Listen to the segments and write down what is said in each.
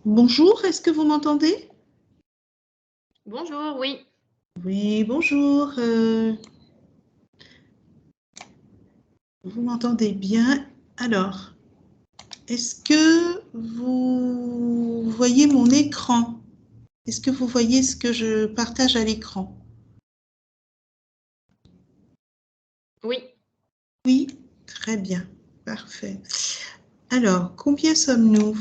Bonjour, est-ce que vous m'entendez? Bonjour, oui. Oui, bonjour. Vous m'entendez bien? Alors, est-ce que vous voyez mon écran? Est-ce que vous voyez ce que je partage à l'écran? Oui. Oui, très bien, parfait. Alors, combien sommes-nous?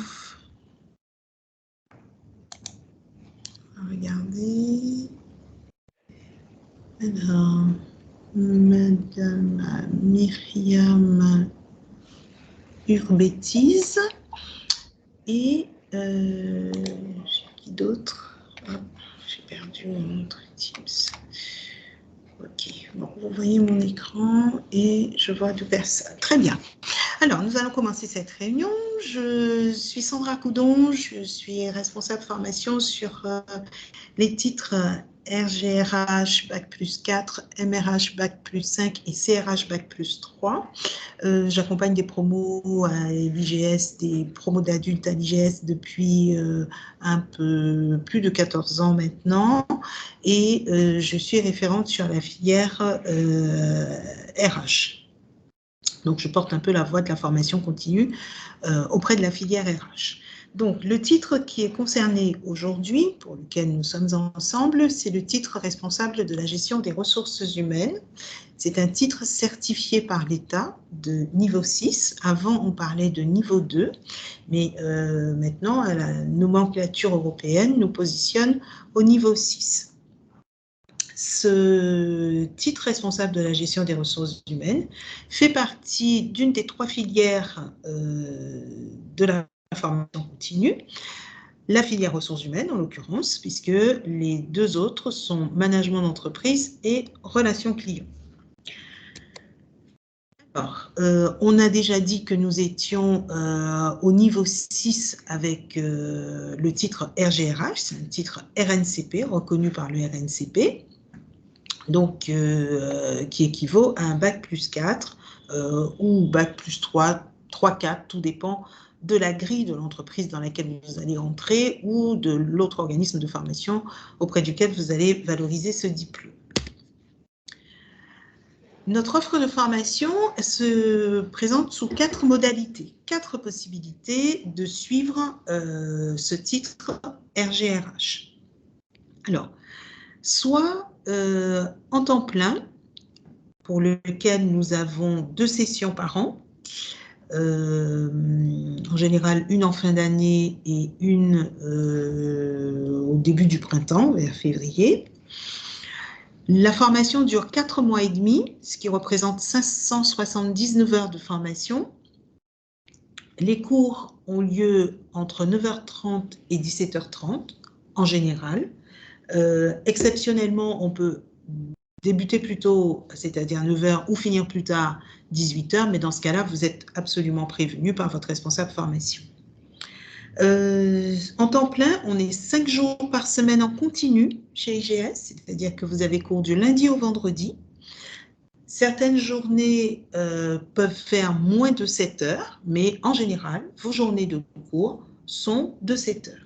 Regardez. Alors, Madame Myriam Urbétise et qui d'autre? Hop, j'ai perdu mon autre Teams. Ok, bon, vous voyez mon écran et je vois deux personnes. Très bien. Alors, nous allons commencer cette réunion. Je suis Sandra Coudon, je suis responsable formation sur les titres RGRH Bac plus 4, MRH Bac plus 5 et CRH Bac plus 3. J'accompagne des promos à l'IGS, des promos d'adultes à l'IGS depuis un peu plus de 14 ans maintenant. Et je suis référente sur la filière RH. Donc, je porte un peu la voix de la formation continue auprès de la filière RH. Donc, le titre qui est concerné aujourd'hui, pour lequel nous sommes ensemble, c'est le titre responsable de la gestion des ressources humaines. C'est un titre certifié par l'État de niveau 6. Avant, on parlait de niveau 2, mais maintenant, la nomenclature européenne nous positionne au niveau 6. Ce titre responsable de la gestion des ressources humaines fait partie d'une des 3 filières de la formation continue, la filière ressources humaines en l'occurrence, puisque les deux autres sont management d'entreprise et relations clients. Alors, on a déjà dit que nous étions au niveau 6 avec le titre RGRH, c'est un titre RNCP, reconnu par le RNCP. Donc qui équivaut à un bac plus 4 ou bac plus 3, 3-4, tout dépend de la grille de l'entreprise dans laquelle vous allez entrer ou de l'autre organisme de formation auprès duquel vous allez valoriser ce diplôme. Notre offre de formation se présente sous 4 modalités, 4 possibilités de suivre ce titre RGRH. Alors, soit en temps plein, pour lequel nous avons 2 sessions par an, en général une en fin d'année et une au début du printemps, vers février. La formation dure 4 mois et demi, ce qui représente 579 heures de formation. Les cours ont lieu entre 9h30 et 17h30 en général. Exceptionnellement, on peut débuter plus tôt, c'est-à-dire 9h, ou finir plus tard, 18h, mais dans ce cas-là, vous êtes absolument prévenu par votre responsable formation. En temps plein, on est 5 jours par semaine en continu chez IGS, c'est-à-dire que vous avez cours du lundi au vendredi. Certaines journées peuvent faire moins de 7 heures, mais en général, vos journées de cours sont de 7 heures.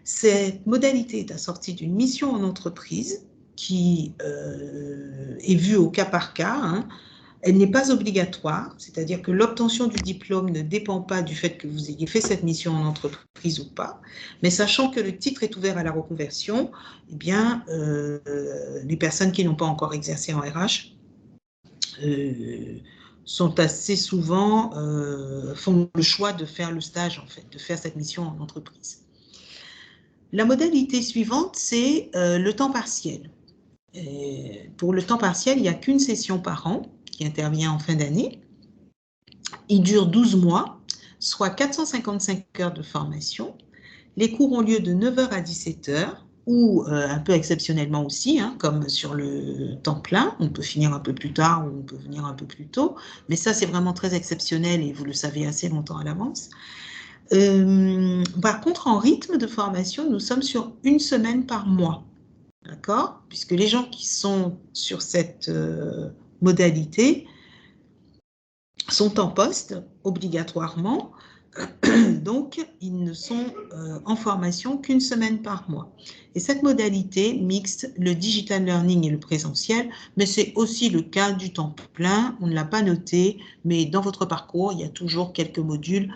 Cette modalité est assortie d'une mission en entreprise qui est vue au cas par cas. Hein. Elle n'est pas obligatoire, c'est-à-dire que l'obtention du diplôme ne dépend pas du fait que vous ayez fait cette mission en entreprise ou pas, mais sachant que le titre est ouvert à la reconversion, eh bien, les personnes qui n'ont pas encore exercé en RH sont assez souvent, font le choix de faire le stage, en fait, de faire cette mission en entreprise. La modalité suivante, c'est le temps partiel. Pour le temps partiel, il n'y a qu'une session par an qui intervient en fin d'année. Il dure 12 mois, soit 455 heures de formation. Les cours ont lieu de 9h à 17h, ou un peu exceptionnellement aussi, hein, comme sur le temps plein. On peut finir un peu plus tard ou on peut venir un peu plus tôt. Mais ça, c'est vraiment très exceptionnel et vous le savez assez longtemps à l'avance. Par contre, en rythme de formation, nous sommes sur 1 semaine par mois. D'accord? Puisque les gens qui sont sur cette modalité sont en poste obligatoirement Donc, ils ne sont en formation qu'une semaine par mois. Et cette modalité mixte, le digital learning et le présentiel, mais c'est aussi le cas du temps plein. On ne l'a pas noté, mais dans votre parcours, il y a toujours quelques modules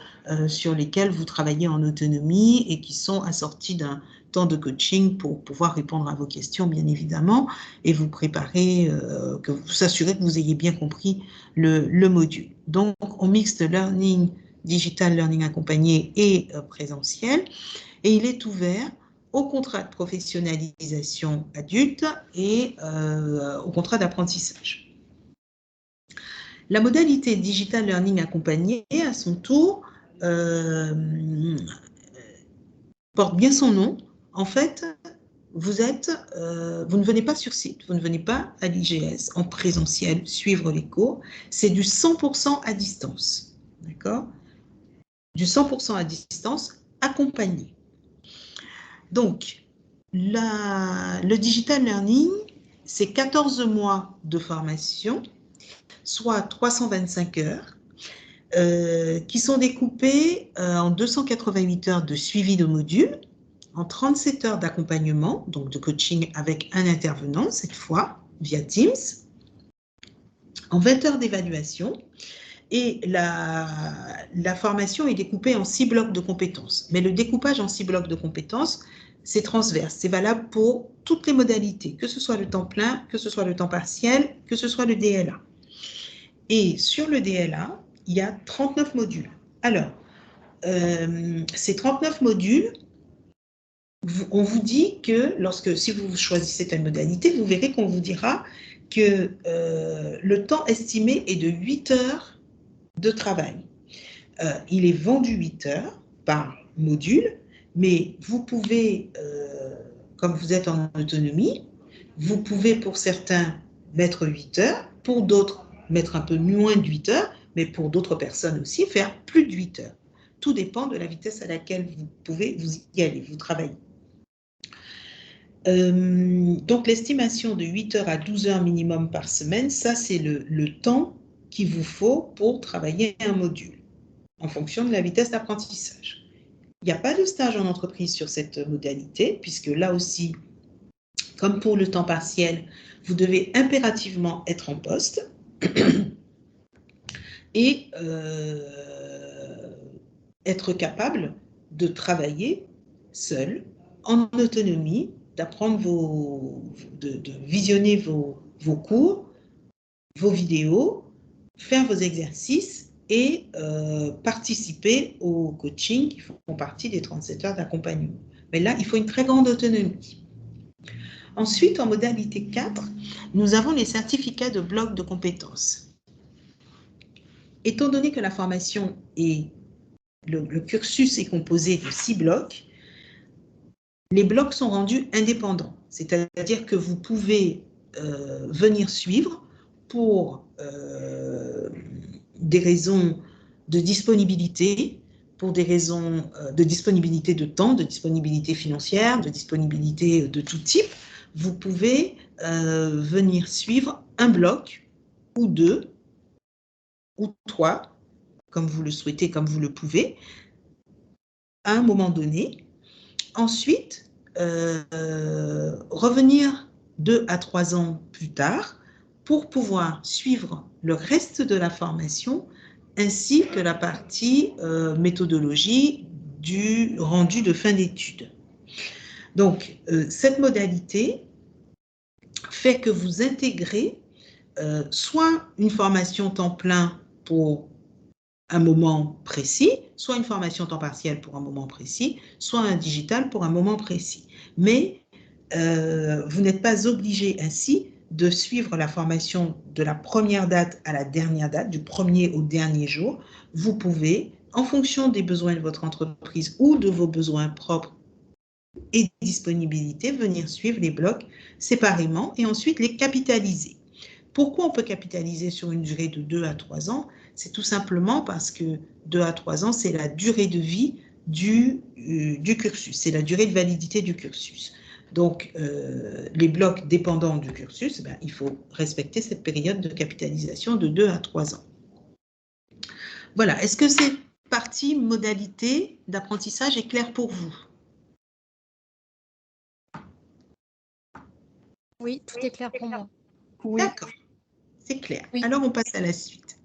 sur lesquels vous travaillez en autonomie et qui sont assortis d'un temps de coaching pour pouvoir répondre à vos questions, bien évidemment, et vous préparer, que vous assurez que vous ayez bien compris le module. Donc, on mixte learning, digital learning accompagné et présentiel, et il est ouvert au contrat de professionnalisation adulte et au contrat d'apprentissage. La modalité digital learning accompagné, à son tour, porte bien son nom. En fait, vous ne venez pas sur site, vous ne venez pas à l'IGS en présentiel suivre les cours, c'est du 100% à distance, d'accord? Du 100% à distance accompagné. Donc, le digital learning, c'est 14 mois de formation, soit 325 heures, qui sont découpées en 288 heures de suivi de module, en 37 heures d'accompagnement, donc de coaching avec un intervenant, cette fois, via Teams, en 20 heures d'évaluation, et la formation est découpée en 6 blocs de compétences. Mais le découpage en 6 blocs de compétences, c'est transverse, c'est valable pour toutes les modalités, que ce soit le temps plein, que ce soit le temps partiel, que ce soit le DLA. Et sur le DLA, il y a 39 modules. Alors, ces 39 modules, on vous dit que si vous choisissez telle modalité, vous verrez qu'on vous dira que le temps estimé est de 8 heures de travail. Il est vendu 8 heures par module, mais vous pouvez, comme vous êtes en autonomie, vous pouvez pour certains mettre 8 heures, pour d'autres mettre un peu moins de 8 heures, mais pour d'autres personnes aussi faire plus de 8 heures. Tout dépend de la vitesse à laquelle vous pouvez vous y aller, vous travaillez. Donc l'estimation de 8 heures à 12 heures minimum par semaine, ça c'est le temps qu'il vous faut pour travailler un module en fonction de la vitesse d'apprentissage. Il n'y a pas de stage en entreprise sur cette modalité, puisque là aussi, comme pour le temps partiel, vous devez impérativement être en poste et être capable de travailler seul, en autonomie, d'apprendre de visionner vos cours, vos vidéos, faire vos exercices et participer au coaching qui font partie des 37 heures d'accompagnement. Mais là, il faut une très grande autonomie. Ensuite, en modalité 4, nous avons les certificats de blocs de compétences. Étant donné que la formation est, le cursus est composé de 6 blocs, les blocs sont rendus indépendants. C'est-à-dire que vous pouvez venir suivre pour des raisons de disponibilité, pour des raisons de disponibilité de temps, de disponibilité financière, de disponibilité de tout type. Vous pouvez venir suivre un bloc ou 2 ou 3, comme vous le souhaitez, comme vous le pouvez, à un moment donné. Ensuite, revenir 2 à 3 ans plus tard pour pouvoir suivre le reste de la formation ainsi que la partie méthodologie du rendu de fin d'études. Donc, cette modalité fait que vous intégrez soit une formation temps plein pour un moment précis, soit une formation temps partiel pour un moment précis, soit un digital pour un moment précis. Mais vous n'êtes pas obligé ainsi de suivre la formation de la première date à la dernière date, du premier au dernier jour. Vous pouvez, en fonction des besoins de votre entreprise ou de vos besoins propres et disponibilité, venir suivre les blocs séparément et ensuite les capitaliser. Pourquoi on peut capitaliser sur une durée de 2 à 3 ans? C'est tout simplement parce que 2 à 3 ans, c'est la durée de vie du cursus, c'est la durée de validité du cursus. Donc, les blocs dépendants du cursus, ben, il faut respecter cette période de capitalisation de 2 à 3 ans. Voilà, est-ce que c'est partie modalité d'apprentissage est claire pour vous? Oui, tout est clair pour moi. Oui. D'accord, c'est clair. Oui. Alors, on passe à la suite.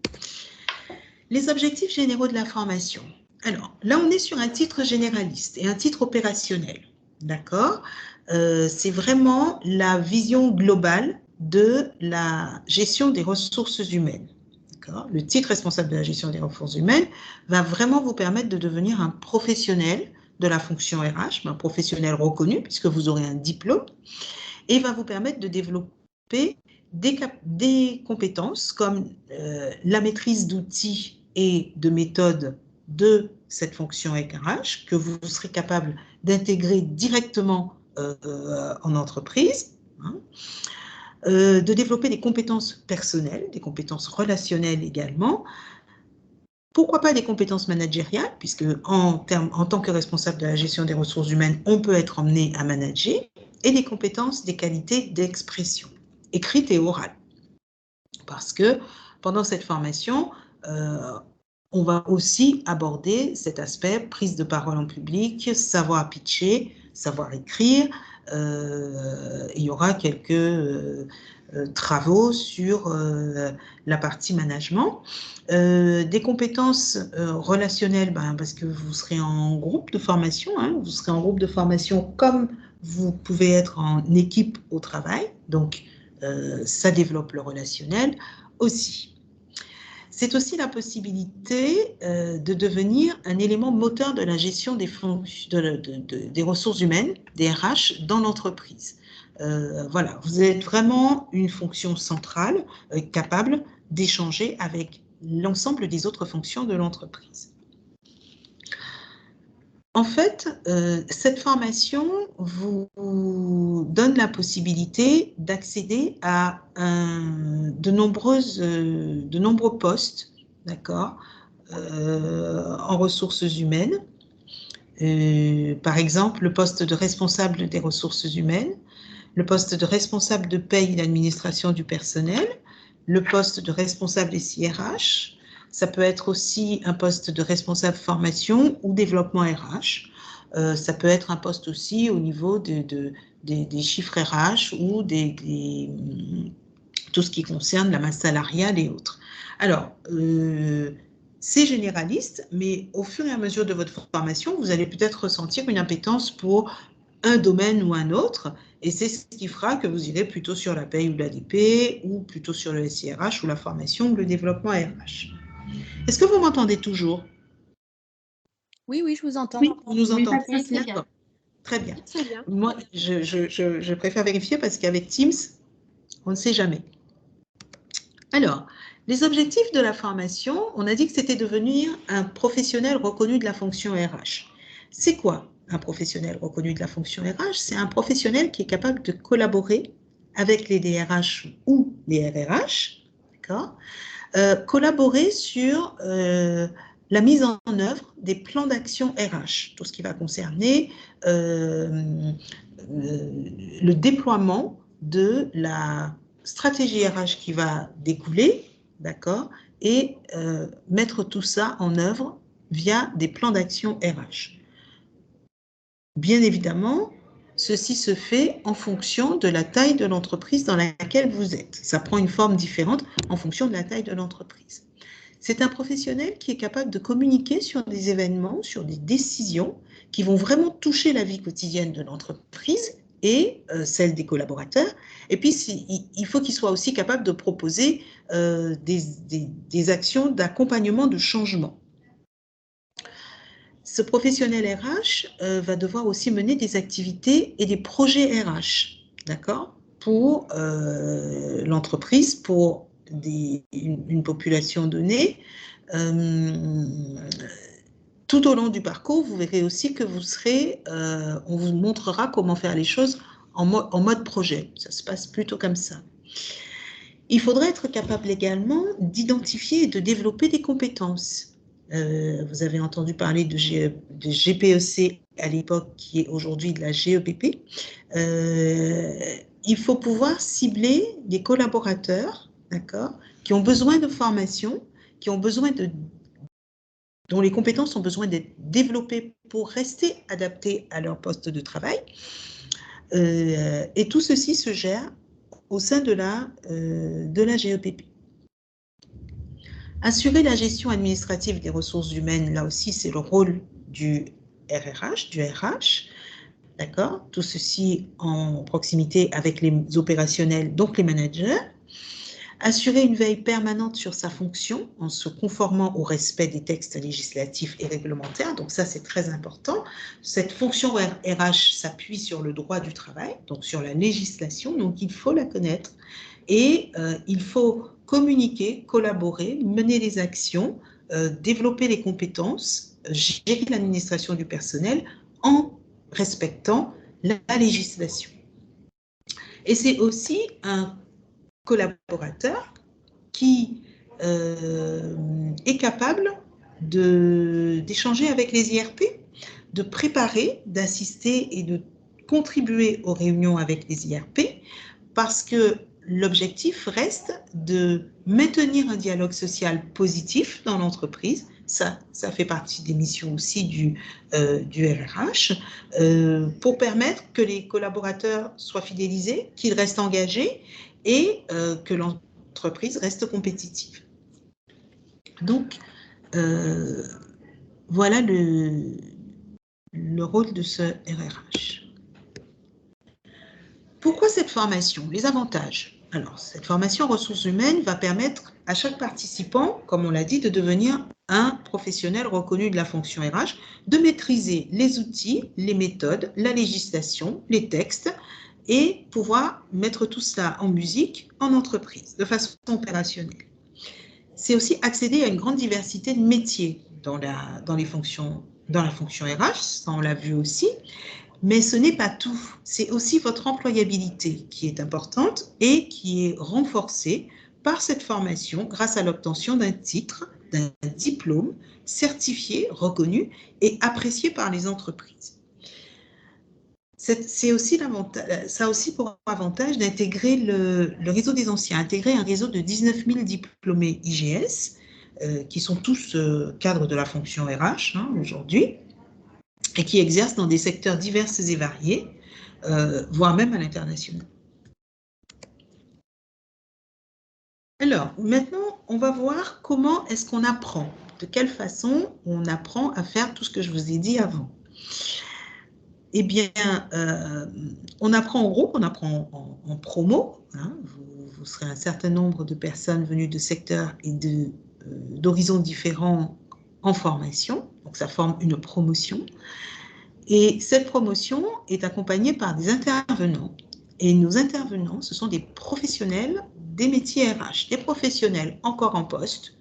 Les objectifs généraux de la formation. Alors, là, on est sur un titre généraliste et un titre opérationnel. D'accord? C'est vraiment la vision globale de la gestion des ressources humaines. Le titre responsable de la gestion des ressources humaines va vraiment vous permettre de devenir un professionnel de la fonction RH, un professionnel reconnu puisque vous aurez un diplôme, et va vous permettre de développer des compétences comme la maîtrise d'outils et de méthodes de cette fonction RH que vous serez capable d'intégrer directement en entreprise, hein, de développer des compétences personnelles, des compétences relationnelles également. Pourquoi pas des compétences managériales, puisque en tant que responsable de la gestion des ressources humaines, on peut être emmené à manager, et des compétences, des qualités d'expression, écrite et orale. Parce que pendant cette formation, on va aussi aborder cet aspect prise de parole en public, savoir pitcher, savoir écrire. Il y aura quelques travaux sur la partie management. Des compétences relationnelles, parce que vous serez en groupe de formation, hein, vous serez en groupe de formation comme vous pouvez être en équipe au travail, donc ça développe le relationnel aussi. C'est aussi la possibilité de devenir un élément moteur de la gestion des ressources humaines, des RH, dans l'entreprise. Voilà, vous êtes vraiment une fonction centrale, capable d'échanger avec l'ensemble des autres fonctions de l'entreprise. En fait, cette formation vous donne la possibilité d'accéder à de nombreux postes, d'accord, en ressources humaines. Par exemple, le poste de responsable des ressources humaines, le poste de responsable de paye et d'administration du personnel, le poste de responsable SIRH. Ça peut être aussi un poste de responsable formation ou développement RH. Ça peut être un poste aussi au niveau des chiffres RH ou tout ce qui concerne la masse salariale et autres. Alors, c'est généraliste, mais au fur et à mesure de votre formation, vous allez peut-être ressentir une appétence pour un domaine ou un autre, et c'est ce qui fera que vous irez plutôt sur la paye ou l'ADP, ou plutôt sur le SIRH ou la formation ou le développement RH. Est-ce que vous m'entendez toujours? Oui, oui, je vous entends. Oui, vous nous entendez. Oui, très bien. D'accord. Très bien. Très bien. Moi, je préfère vérifier parce qu'avec Teams, on ne sait jamais. Alors, les objectifs de la formation, on a dit que c'était devenir un professionnel reconnu de la fonction RH. C'est quoi un professionnel reconnu de la fonction RH? C'est un professionnel qui est capable de collaborer avec les DRH ou les RRH, d'accord, collaborer sur la mise en œuvre des plans d'action RH, tout ce qui va concerner le déploiement de la stratégie RH qui va découler, d'accord, et mettre tout ça en œuvre via des plans d'action RH. Bien évidemment, ceci se fait en fonction de la taille de l'entreprise dans laquelle vous êtes. Ça prend une forme différente en fonction de la taille de l'entreprise. C'est un professionnel qui est capable de communiquer sur des événements, sur des décisions qui vont vraiment toucher la vie quotidienne de l'entreprise et celle des collaborateurs. Et puis, il faut qu'il soit aussi capable de proposer des actions d'accompagnement de changement. Ce professionnel RH va devoir aussi mener des activités et des projets RH, d'accord, pour l'entreprise, pour une population donnée. Tout au long du parcours, vous verrez aussi que on vous montrera comment faire les choses en mode projet. Ça se passe plutôt comme ça. Il faudrait être capable également d'identifier et de développer des compétences. Vous avez entendu parler de GPEC à l'époque, qui est aujourd'hui de la GEPP. Il faut pouvoir cibler des collaborateurs, d'accord, qui ont besoin de formation, qui ont besoin dont les compétences ont besoin d'être développées pour rester adaptées à leur poste de travail. Et tout ceci se gère au sein de la GEPP. Assurer la gestion administrative des ressources humaines, là aussi, c'est le rôle du RRH, du RH. D'accord? Tout ceci en proximité avec les opérationnels, donc les managers. Assurer une veille permanente sur sa fonction en se conformant au respect des textes législatifs et réglementaires. Donc ça, c'est très important. Cette fonction RH s'appuie sur le droit du travail, donc sur la législation, donc il faut la connaître. Et il faut communiquer, collaborer, mener les actions, développer les compétences, gérer l'administration du personnel en respectant la législation. Et c'est aussi un collaborateur qui est capable d'échanger avec les IRP, de préparer, d'assister et de contribuer aux réunions avec les IRP, parce que l'objectif reste de maintenir un dialogue social positif dans l'entreprise. Ça fait partie des missions aussi du RRH, pour permettre que les collaborateurs soient fidélisés, qu'ils restent engagés et que l'entreprise reste compétitive. Donc, voilà le rôle de ce RRH. Pourquoi cette formation? Les avantages. Alors, cette formation en ressources humaines va permettre à chaque participant, comme on l'a dit, de devenir un professionnel reconnu de la fonction RH, de maîtriser les outils, les méthodes, la législation, les textes, et pouvoir mettre tout cela en musique en entreprise, de façon opérationnelle. C'est aussi accéder à une grande diversité de métiers dans la fonction RH, ça on l'a vu aussi. Mais ce n'est pas tout, c'est aussi votre employabilité qui est importante et qui est renforcée par cette formation grâce à l'obtention d'un titre, d'un diplôme certifié, reconnu et apprécié par les entreprises. C'est aussi ça a aussi pour avantage d'intégrer le réseau des anciens, intégrer un réseau de 19 000 diplômés IGS, qui sont tous cadres de la fonction RH aujourd'hui, et qui exercent dans des secteurs divers et variés, voire même à l'international. Alors, maintenant, on va voir comment est-ce qu'on apprend, de quelle façon on apprend à faire tout ce que je vous ai dit avant. Eh bien, on apprend en groupe, on apprend en promo. Vous serez un certain nombre de personnes venues de secteurs et d'horizons différents en formation, donc ça forme une promotion. Et cette promotion est accompagnée par des intervenants. Et nos intervenants, ce sont des professionnels des métiers RH, des professionnels encore en poste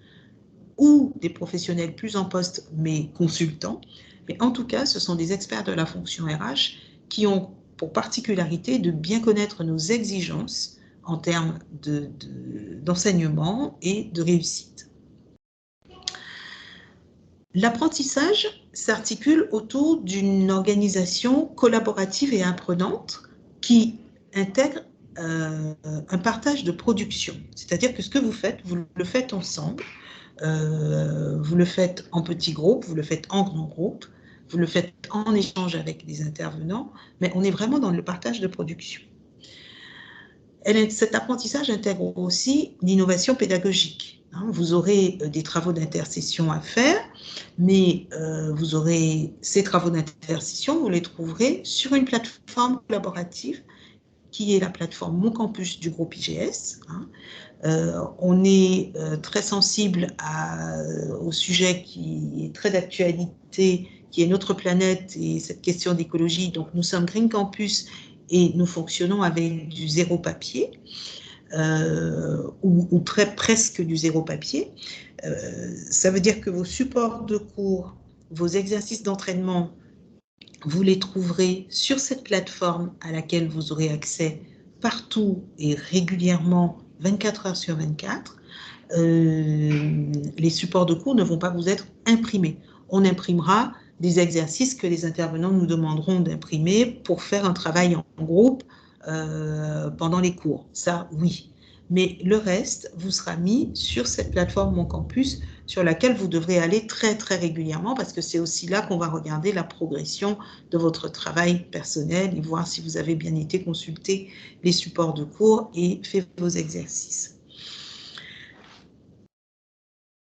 ou des professionnels plus en poste mais consultants. Mais en tout cas, ce sont des experts de la fonction RH qui ont pour particularité de bien connaître nos exigences en termes d'enseignement et de réussite. L'apprentissage s'articule autour d'une organisation collaborative et apprenante qui intègre un partage de production. C'est-à-dire que ce que vous faites, vous le faites ensemble, vous le faites en petits groupes, vous le faites en grands groupes, vous le faites en échange avec les intervenants, mais on est vraiment dans le partage de production. Cet apprentissage intègre aussi l'innovation pédagogique. Vous aurez des travaux d'intercession à faire, mais vous aurez ces travaux d'intercession, vous les trouverez sur une plateforme collaborative qui est la plateforme Mon Campus du groupe IGS. On est très sensible au sujet qui est très d'actualité, qui est notre planète et cette question d'écologie. Donc, nous sommes Green Campus et nous fonctionnons avec du zéro papier, ou presque du zéro papier. Ça veut dire que vos supports de cours, vos exercices d'entraînement, vous les trouverez sur cette plateforme à laquelle vous aurez accès partout et régulièrement 24 heures sur 24. Les supports de cours ne vont pas vous être imprimés. On imprimera des exercices que les intervenants nous demanderont d'imprimer pour faire un travail en groupe pendant les cours. Ça, oui. Mais le reste vous sera mis sur cette plateforme Mon Campus sur laquelle vous devrez aller très, très régulièrement parce que c'est aussi là qu'on va regarder la progression de votre travail personnel et voir si vous avez bien été consulter les supports de cours et fait vos exercices.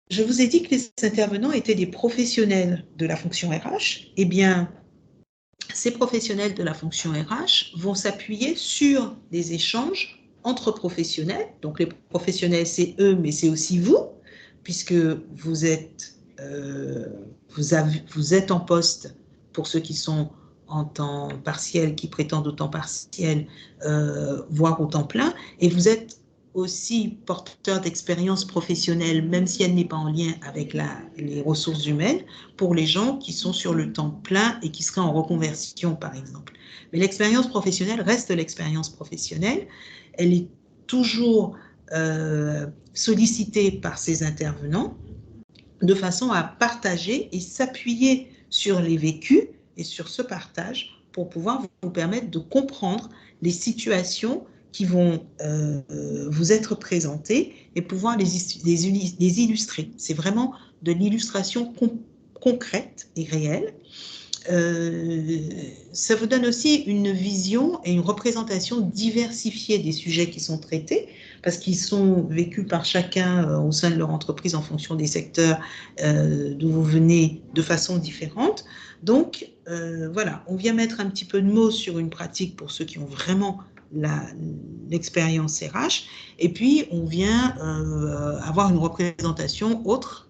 Je vous ai dit que les intervenants étaient des professionnels de la fonction RH. Eh bien, ces professionnels de la fonction RH vont s'appuyer sur des échanges entre professionnels. Donc, les professionnels, c'est eux, mais c'est aussi vous, puisque vous êtes en poste pour ceux qui sont en temps partiel, qui prétendent au temps partiel, voire au temps plein, et vous êtes aussi porteur d'expérience professionnelle, même si elle n'est pas en lien avec les ressources humaines, pour les gens qui sont sur le temps plein et qui seraient en reconversion, par exemple. Mais l'expérience professionnelle reste l'expérience professionnelle. Elle est toujours sollicitée par ces intervenants de façon à partager et s'appuyer sur les vécus et sur ce partage pour pouvoir vous permettre de comprendre les situations qui vont vous être présentées et pouvoir les illustrer. C'est vraiment de l'illustration concrète et réelle. Ça vous donne aussi une vision et une représentation diversifiée des sujets qui sont traités, parce qu'ils sont vécus par chacun au sein de leur entreprise en fonction des secteurs d'où vous venez de façon différente. Donc, voilà, on vient mettre un petit peu de mots sur une pratique pour ceux qui ont vraiment l'expérience RH, et puis on vient avoir une représentation autre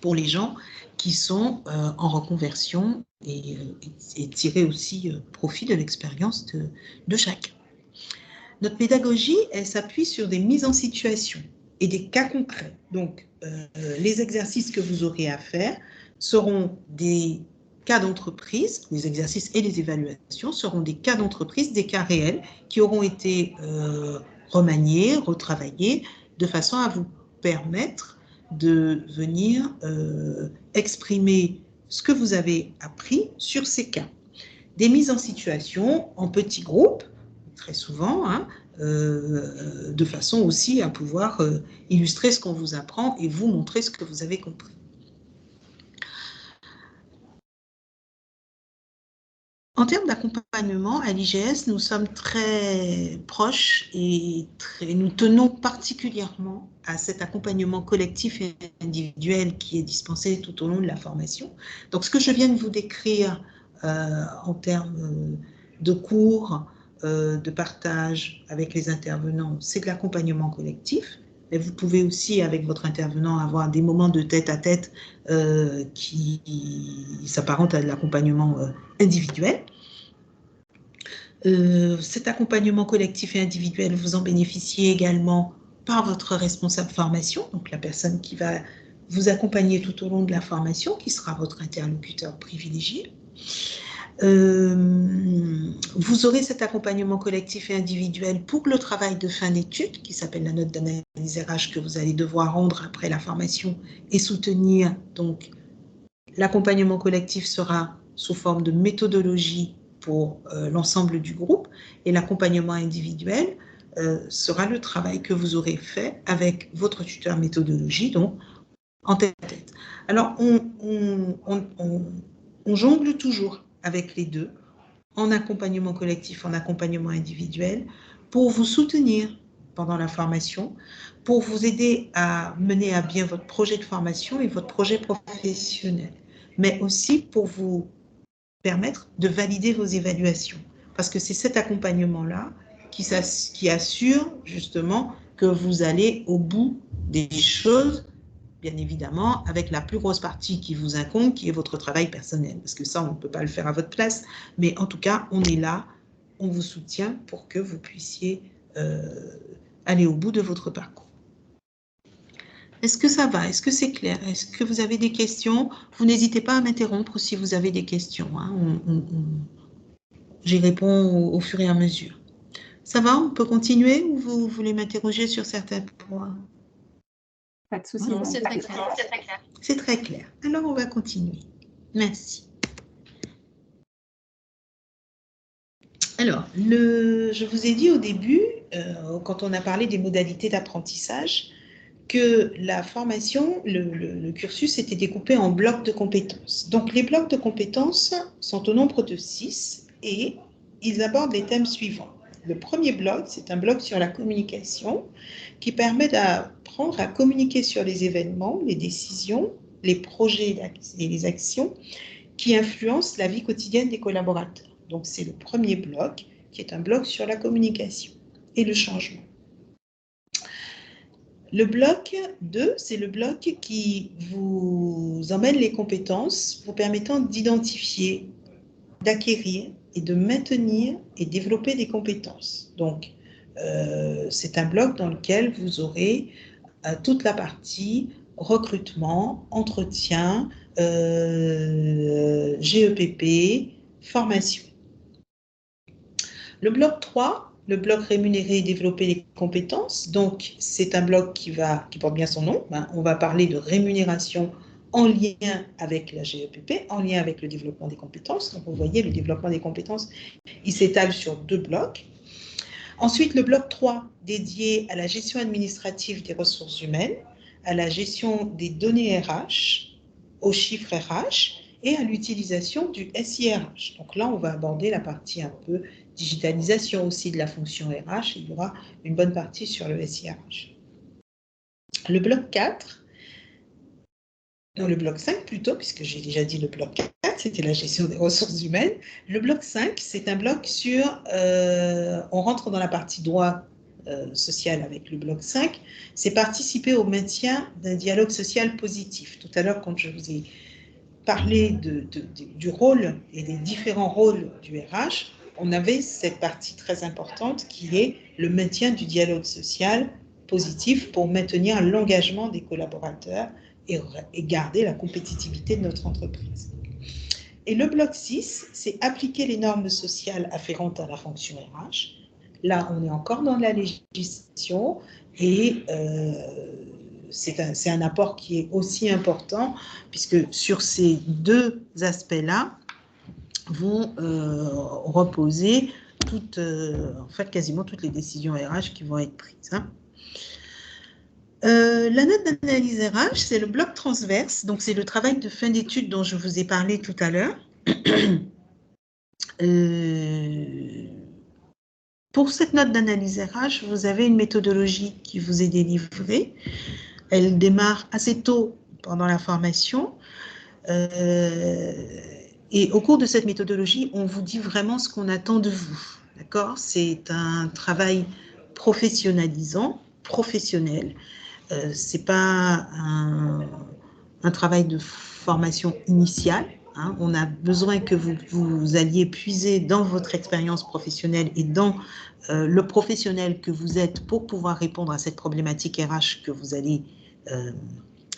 pour les gens qui sont en reconversion et tirer aussi profit de l'expérience de chacun. Notre pédagogie, elle s'appuie sur des mises en situation et des cas concrets. Donc, les exercices que vous aurez à faire seront des cas d'entreprise, les exercices et les évaluations seront des cas d'entreprise, des cas réels qui auront été remaniés, retravaillés, de façon à vous permettre de venir exprimer ce que vous avez appris sur ces cas. Des mises en situation en petits groupes, très souvent, hein, de façon aussi à pouvoir illustrer ce qu'on vous apprend et vous montrer ce que vous avez compris. En termes d'accompagnement, à l'IGS, nous sommes très proches et nous tenons particulièrement à cet accompagnement collectif et individuel qui est dispensé tout au long de la formation. Donc, ce que je viens de vous décrire en termes de cours, de partage avec les intervenants, c'est de l'accompagnement collectif. Mais vous pouvez aussi, avec votre intervenant, avoir des moments de tête-à-tête qui s'apparentent à de l'accompagnement individuel. Cet accompagnement collectif et individuel, vous en bénéficiez également par votre responsable formation, donc la personne qui va vous accompagner tout au long de la formation, qui sera votre interlocuteur privilégié. Vous aurez cet accompagnement collectif et individuel pour le travail de fin d'études, qui s'appelle la note d'analyse RH que vous allez devoir rendre après la formation et soutenir. Donc, l'accompagnement collectif sera sous forme de méthodologie pour l'ensemble du groupe et l'accompagnement individuel sera le travail que vous aurez fait avec votre tuteur méthodologie, donc en tête-à-tête. Alors, on jongle toujours avec les deux, en accompagnement collectif, en accompagnement individuel, pour vous soutenir pendant la formation, pour vous aider à mener à bien votre projet de formation et votre projet professionnel, mais aussi pour vous permettre de valider vos évaluations. Parce que c'est cet accompagnement-là qui assure justement que vous allez au bout des choses, bien évidemment, avec la plus grosse partie qui vous incombe, qui est votre travail personnel. Parce que ça, on ne peut pas le faire à votre place. Mais en tout cas, on est là, on vous soutient pour que vous puissiez aller au bout de votre parcours. Est-ce que ça va? Est-ce que c'est clair? Est-ce que vous avez des questions? Vous n'hésitez pas à m'interrompre si vous avez des questions. Hein. J'y réponds au fur et à mesure. Ça va? On peut continuer ou vous voulez m'interroger sur certains points? Pas de souci. Non, c'est très clair. C'est très clair. Alors, on va continuer. Merci. Alors, je vous ai dit au début, quand on a parlé des modalités d'apprentissage, que la formation, le cursus était découpé en blocs de compétences. Donc, les blocs de compétences sont au nombre de 6 et ils abordent les thèmes suivants. Le premier bloc, c'est un bloc sur la communication qui permet d'apprendre à communiquer sur les événements, les décisions, les projets et les actions qui influencent la vie quotidienne des collaborateurs. Donc, c'est le premier bloc qui est un bloc sur la communication et le changement. Le bloc 2, c'est le bloc qui vous emmène les compétences vous permettant d'identifier, d'acquérir et de maintenir et développer des compétences. Donc, c'est un bloc dans lequel vous aurez toute la partie recrutement, entretien, GEPP, formation. Le bloc 3, le bloc rémunérer et développer les compétences, donc c'est un bloc qui porte bien son nom. On va parler de rémunération en lien avec la GEPP, en lien avec le développement des compétences. Donc vous voyez, le développement des compétences, il s'étale sur 2 blocs. Ensuite, le bloc 3, dédié à la gestion administrative des ressources humaines, à la gestion des données RH, aux chiffres RH et à l'utilisation du SIRH. Donc là, on va aborder la partie un peu digitalisation aussi de la fonction RH. Il y aura une bonne partie sur le SIRH. Le bloc 4, non, le bloc 5 plutôt, puisque j'ai déjà dit le bloc 4, c'était la gestion des ressources humaines. Le bloc 5, c'est un bloc sur, on rentre dans la partie droit social avec le bloc 5, c'est participer au maintien d'un dialogue social positif. Tout à l'heure, quand je vous ai parlé du rôle et des différents rôles du RH, on avait cette partie très importante qui est le maintien du dialogue social positif pour maintenir l'engagement des collaborateurs et garder la compétitivité de notre entreprise. Et le bloc 6, c'est appliquer les normes sociales afférentes à la fonction RH. Là, on est encore dans la législation et c'est un apport qui est aussi important puisque sur ces 2 aspects-là vont reposer en fait, quasiment toutes les décisions RH qui vont être prises. La note d'analyse RH, c'est le bloc transverse, donc c'est le travail de fin d'études dont je vous ai parlé tout à l'heure. Pour cette note d'analyse RH, vous avez une méthodologie qui vous est délivrée. Elle démarre assez tôt pendant la formation. Et au cours de cette méthodologie, on vous dit vraiment ce qu'on attend de vous. D'accord ? C'est un travail professionnalisant, professionnel. Ce n'est pas un travail de formation initiale. Hein. On a besoin que vous alliez puiser dans votre expérience professionnelle et dans le professionnel que vous êtes pour pouvoir répondre à cette problématique RH que vous allez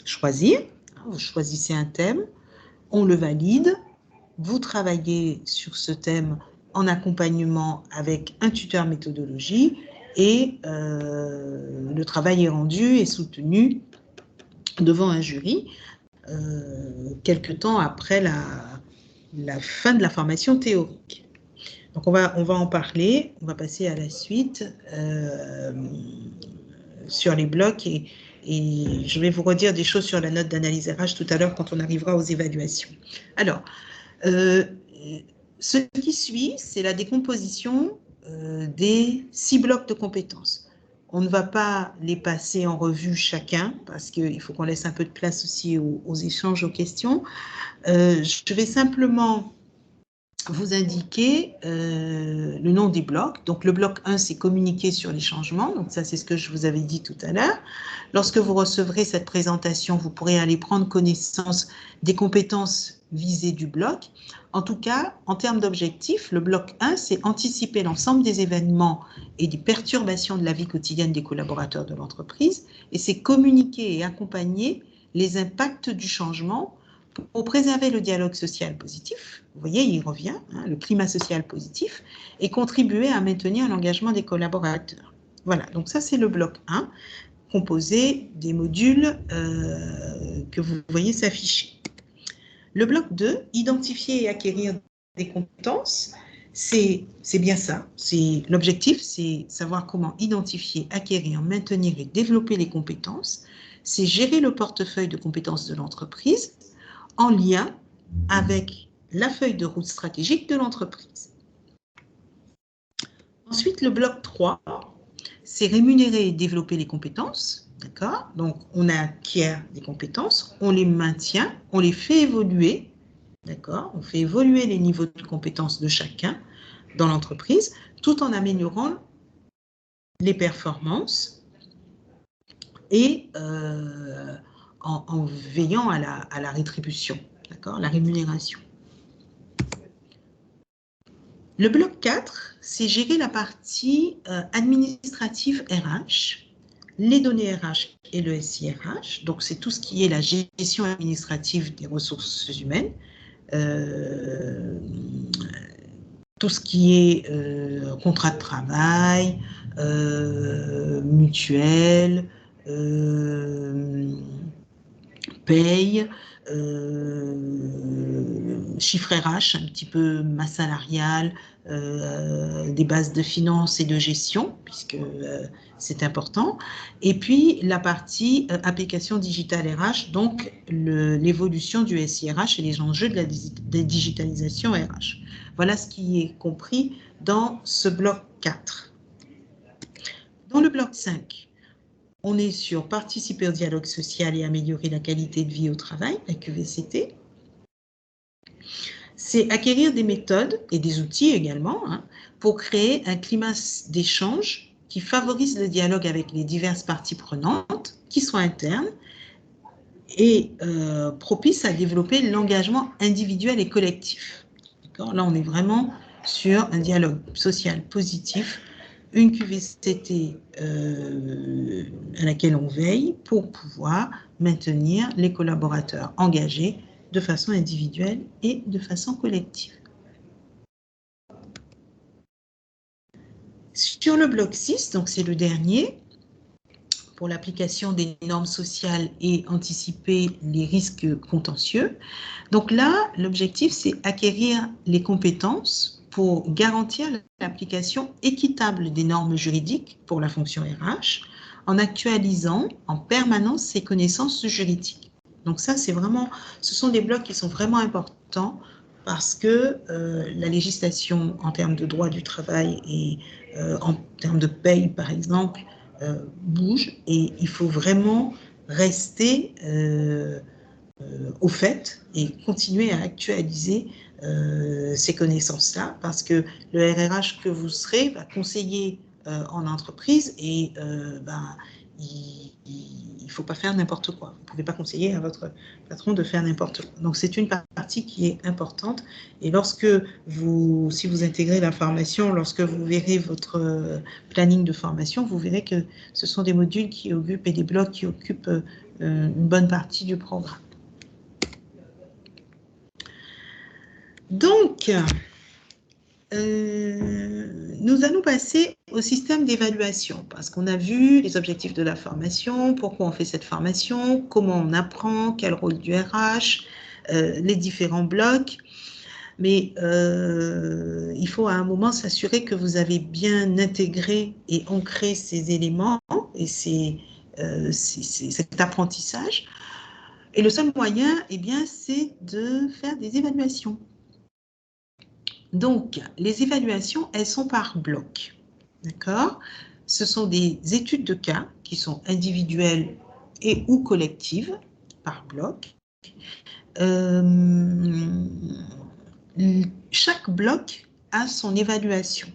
choisir. Vous choisissez un thème, on le valide, vous travaillez sur ce thème en accompagnement avec un tuteur méthodologie et le travail est rendu et soutenu devant un jury quelque temps après la fin de la formation théorique. Donc on va en parler, on va passer à la suite sur les blocs et je vais vous redire des choses sur la note d'analyse RH tout à l'heure quand on arrivera aux évaluations. Alors, ce qui suit, c'est la décomposition des 6 blocs de compétences. On ne va pas les passer en revue chacun parce qu'il faut qu'on laisse un peu de place aussi aux échanges, aux questions. Je vais simplement vous indiquer le nom des blocs. Donc, le bloc 1, c'est communiquer sur les changements. Donc, ça, c'est ce que je vous avais dit tout à l'heure. Lorsque vous recevrez cette présentation, vous pourrez aller prendre connaissance des compétences visées du bloc. En tout cas, en termes d'objectifs, le bloc 1, c'est anticiper l'ensemble des événements et des perturbations de la vie quotidienne des collaborateurs de l'entreprise. Et c'est communiquer et accompagner les impacts du changement pour préserver le dialogue social positif, vous voyez, il revient, hein, le climat social positif, et contribuer à maintenir l'engagement des collaborateurs. Voilà, donc ça c'est le bloc 1, composé des modules que vous voyez s'afficher. Le bloc 2, identifier et acquérir des compétences, c'est bien ça. L'objectif, c'est savoir comment identifier, acquérir, maintenir et développer les compétences. C'est gérer le portefeuille de compétences de l'entreprise en lien avec la feuille de route stratégique de l'entreprise. Ensuite, le bloc 3, c'est rémunérer et développer les compétences. D'accord? Donc, on acquiert des compétences, on les maintient, on les fait évoluer. D'accord? On fait évoluer les niveaux de compétences de chacun dans l'entreprise, tout en améliorant les performances et en veillant à la rétribution, d'accord? La rémunération. Le bloc 4, c'est gérer la partie administrative RH, les données RH et le SIRH. Donc, c'est tout ce qui est la gestion administrative des ressources humaines, tout ce qui est contrat de travail, mutuelle, paye, chiffre RH, un petit peu masse salariale, des bases de finances et de gestion, puisque c'est important. Et puis, la partie application digitale RH, donc l'évolution du SIRH et les enjeux de la digitalisation RH. Voilà ce qui est compris dans ce bloc 4. Dans le bloc 5, on est sur participer au dialogue social et améliorer la qualité de vie au travail, la QVCT. C'est acquérir des méthodes et des outils également pour créer un climat d'échange qui favorise le dialogue avec les diverses parties prenantes, qui soient internes, et propice à développer l'engagement individuel et collectif. Là, on est vraiment sur un dialogue social positif, une QVCT à laquelle on veille pour pouvoir maintenir les collaborateurs engagés de façon individuelle et de façon collective. Sur le bloc 6, donc c'est le dernier, pour l'application des normes sociales et anticiper les risques contentieux. Donc là, l'objectif, c'est acquérir les compétences pour garantir l'application équitable des normes juridiques pour la fonction RH, en actualisant en permanence ses connaissances juridiques. Donc ça, c'est vraiment, ce sont des blocs qui sont vraiment importants parce que la législation en termes de droit du travail et en termes de paye, par exemple, bouge et il faut vraiment rester au fait et continuer à actualiser ces connaissances-là parce que le RRH que vous serez va conseiller en entreprise et il ne faut pas faire n'importe quoi. Vous ne pouvez pas conseiller à votre patron de faire n'importe quoi. Donc, c'est une partie qui est importante. Et lorsque si vous intégrez la formation, lorsque vous verrez votre planning de formation, vous verrez que ce sont des modules qui occupent et des blocs qui occupent une bonne partie du programme. Donc, nous allons passer au système d'évaluation parce qu'on a vu les objectifs de la formation, pourquoi on fait cette formation, comment on apprend, quel rôle du RH, les différents blocs. Mais il faut à un moment s'assurer que vous avez bien intégré et ancré ces éléments et cet apprentissage. Et le seul moyen, eh bien, c'est de faire des évaluations. Donc, les évaluations, elles sont par bloc, d'accord? Ce sont des études de cas qui sont individuelles et ou collectives par bloc. Chaque bloc a son évaluation,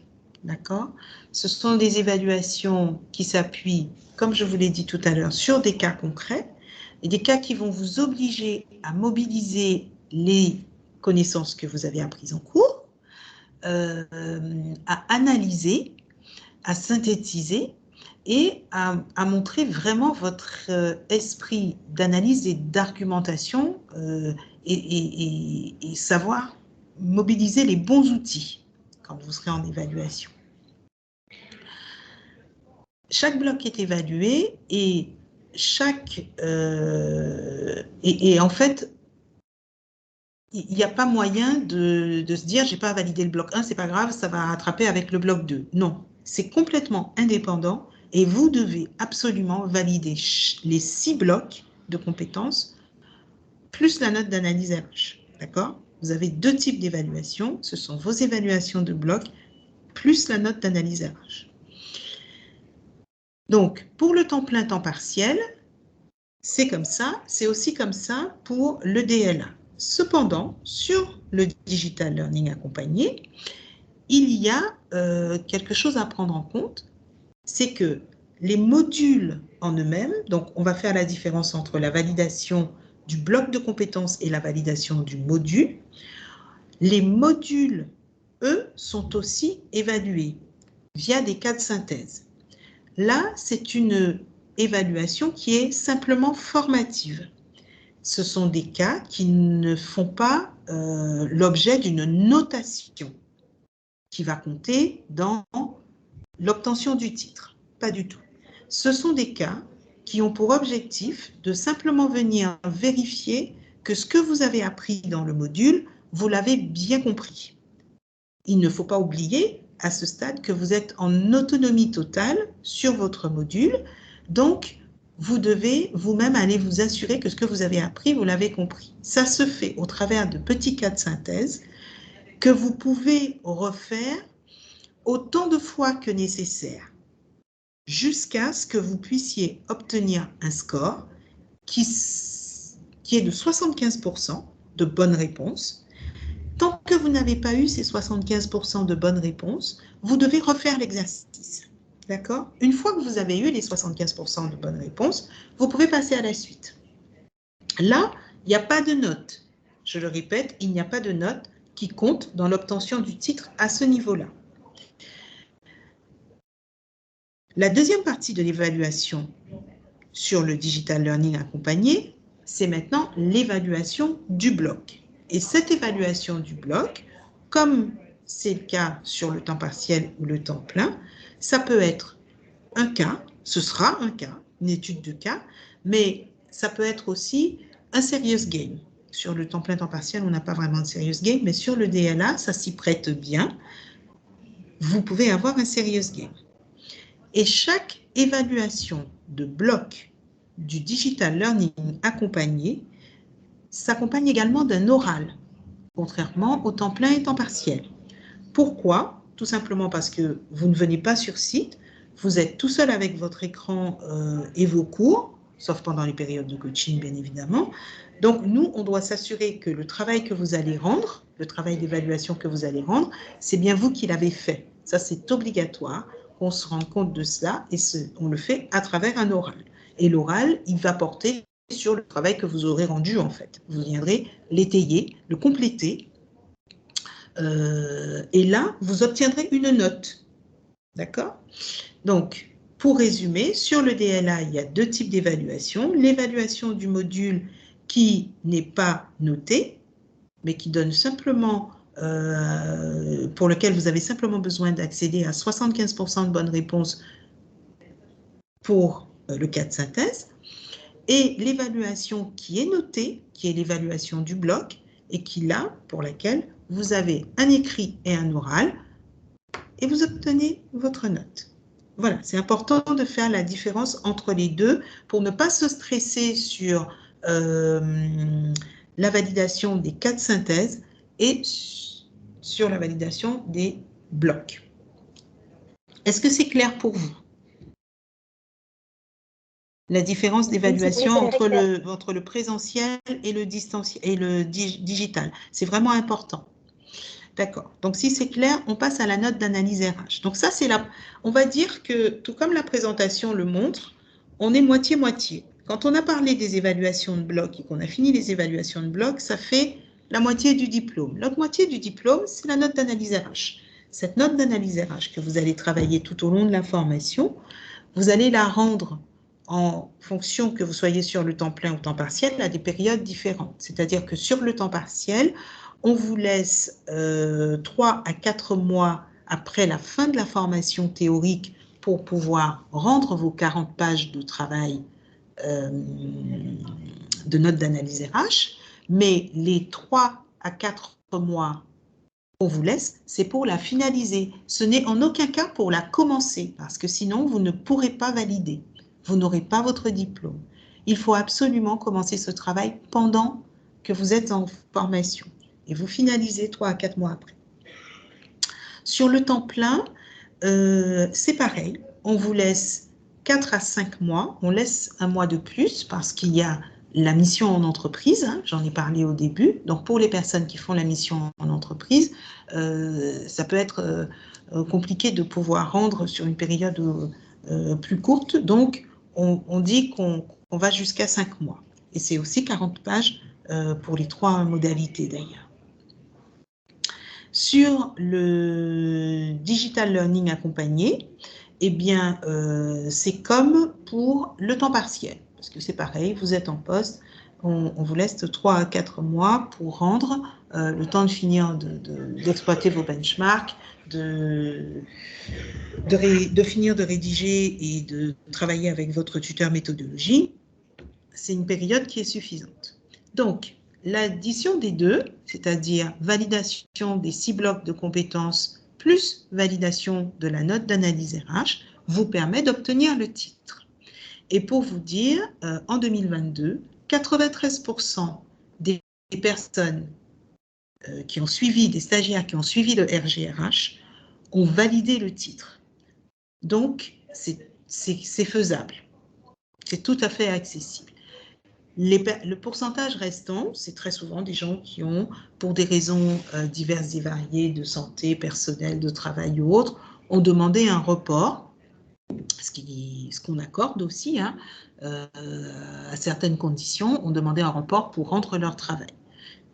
d'accord? Ce sont des évaluations qui s'appuient, comme je vous l'ai dit tout à l'heure, sur des cas concrets et des cas qui vont vous obliger à mobiliser les connaissances que vous avez apprises en cours, à analyser, à synthétiser et à montrer vraiment votre esprit d'analyse et d'argumentation et savoir mobiliser les bons outils quand vous serez en évaluation. Chaque bloc est évalué et en fait, il n'y a pas moyen de se dire, j'ai pas validé le bloc 1, c'est pas grave, ça va rattraper avec le bloc 2. Non, c'est complètement indépendant et vous devez absolument valider les 6 blocs de compétences plus la note d'analyse RH. D'accord? Vous avez 2 types d'évaluation. Ce sont vos évaluations de bloc plus la note d'analyse RH. Donc, pour le temps plein, temps partiel, c'est comme ça. C'est aussi comme ça pour le DLA. Cependant, sur le Digital Learning accompagné, il y a quelque chose à prendre en compte, c'est que les modules en eux-mêmes, donc on va faire la différence entre la validation du bloc de compétences et la validation du module. Les modules, eux, sont aussi évalués via des cas de synthèse. Là, c'est une évaluation qui est simplement formative. Ce sont des cas qui ne font pas l'objet d'une notation qui va compter dans l'obtention du titre. Pas du tout. Ce sont des cas qui ont pour objectif de simplement venir vérifier que ce que vous avez appris dans le module, vous l'avez bien compris. Il ne faut pas oublier à ce stade que vous êtes en autonomie totale sur votre module. Donc, vous devez vous-même aller vous assurer que ce que vous avez appris, vous l'avez compris. Ça se fait au travers de petits cas de synthèse que vous pouvez refaire autant de fois que nécessaire jusqu'à ce que vous puissiez obtenir un score qui est de 75% de bonnes réponses. Tant que vous n'avez pas eu ces 75% de bonnes réponses, vous devez refaire l'exercice. D'accord? Une fois que vous avez eu les 75% de bonnes réponses, vous pouvez passer à la suite. Là, il n'y a pas de note. Je le répète, il n'y a pas de note qui compte dans l'obtention du titre à ce niveau-là. La deuxième partie de l'évaluation sur le Digital Learning accompagné, c'est maintenant l'évaluation du bloc. Et cette évaluation du bloc, comme c'est le cas sur le temps partiel ou le temps plein, ça peut être un cas, ce sera un cas, une étude de cas, mais ça peut être aussi un serious game. Sur le temps plein, temps partiel, on n'a pas vraiment de serious game, mais sur le DLA, ça s'y prête bien. Vous pouvez avoir un serious game. Et chaque évaluation de bloc du Digital Learning accompagné s'accompagne également d'un oral, contrairement au temps plein et temps partiel. Pourquoi? Tout simplement parce que vous ne venez pas sur site, vous êtes tout seul avec votre écran et vos cours, sauf pendant les périodes de coaching, bien évidemment. Donc, nous, on doit s'assurer que le travail que vous allez rendre, le travail d'évaluation que vous allez rendre, c'est bien vous qui l'avez fait. Ça, c'est obligatoire qu'on se rende compte de cela et on le fait à travers un oral. Et l'oral, il va porter sur le travail que vous aurez rendu, en fait. Vous viendrez l'étayer, le compléter. Et là, vous obtiendrez une note. D'accord? Donc, pour résumer, sur le DLA, il y a 2 types d'évaluation. L'évaluation du module qui n'est pas noté, mais qui donne simplement, pour lequel vous avez simplement besoin d'accéder à 75% de bonnes réponses pour le cas de synthèse. Et l'évaluation qui est notée, qui est l'évaluation du bloc, et qui là, pour laquelle vous avez un écrit et un oral, et vous obtenez votre note. Voilà, c'est important de faire la différence entre les deux pour ne pas se stresser sur la validation des cas de synthèse et sur la validation des blocs. Est-ce que c'est clair pour vous? La différence d'évaluation entre le présentiel et le digital. C'est vraiment important. D'accord. Donc, si c'est clair, on passe à la note d'analyse RH. Donc, ça, c'est on va dire que, tout comme la présentation le montre, on est moitié-moitié. Quand on a parlé des évaluations de bloc et qu'on a fini les évaluations de bloc, ça fait la moitié du diplôme. L'autre moitié du diplôme, c'est la note d'analyse RH. Cette note d'analyse RH que vous allez travailler tout au long de la formation, vous allez la rendre en fonction que vous soyez sur le temps plein ou temps partiel à des périodes différentes. C'est-à-dire que sur le temps partiel, on vous laisse 3 à 4 mois après la fin de la formation théorique pour pouvoir rendre vos 40 pages de travail de notes d'analyse RH, mais les 3 à 4 mois qu'on vous laisse, c'est pour la finaliser. Ce n'est en aucun cas pour la commencer, parce que sinon, vous ne pourrez pas valider. Vous n'aurez pas votre diplôme. Il faut absolument commencer ce travail pendant que vous êtes en formation. Et vous finalisez 3 à 4 mois après. Sur le temps plein, c'est pareil. On vous laisse 4 à 5 mois. On laisse un mois de plus parce qu'il y a la mission en entreprise, hein, j'en ai parlé au début. Donc, pour les personnes qui font la mission en entreprise, ça peut être compliqué de pouvoir rendre sur une période plus courte. Donc, on dit qu'on va jusqu'à 5 mois. Et c'est aussi 40 pages pour les 3 modalités d'ailleurs. Sur le digital learning accompagné, eh bien, c'est comme pour le temps partiel. Parce que c'est pareil, vous êtes en poste, on vous laisse 3 à 4 mois pour rendre, le temps de finir d'exploiter vos benchmarks, de finir de rédiger et de travailler avec votre tuteur méthodologie. C'est une période qui est suffisante. Donc, l'addition des deux, c'est-à-dire validation des 6 blocs de compétences plus validation de la note d'analyse RH, vous permet d'obtenir le titre. Et pour vous dire, en 2022, 93% des personnes qui ont suivi, des stagiaires qui ont suivi le RGRH, ont validé le titre. Donc, c'est faisable. C'est tout à fait accessible. Le pourcentage restant, c'est très souvent des gens qui ont, pour des raisons diverses et variées de santé, personnelle, de travail ou autres, ont demandé un report, ce qu'on accorde aussi, hein, à certaines conditions, ont demandé un report pour rendre leur travail.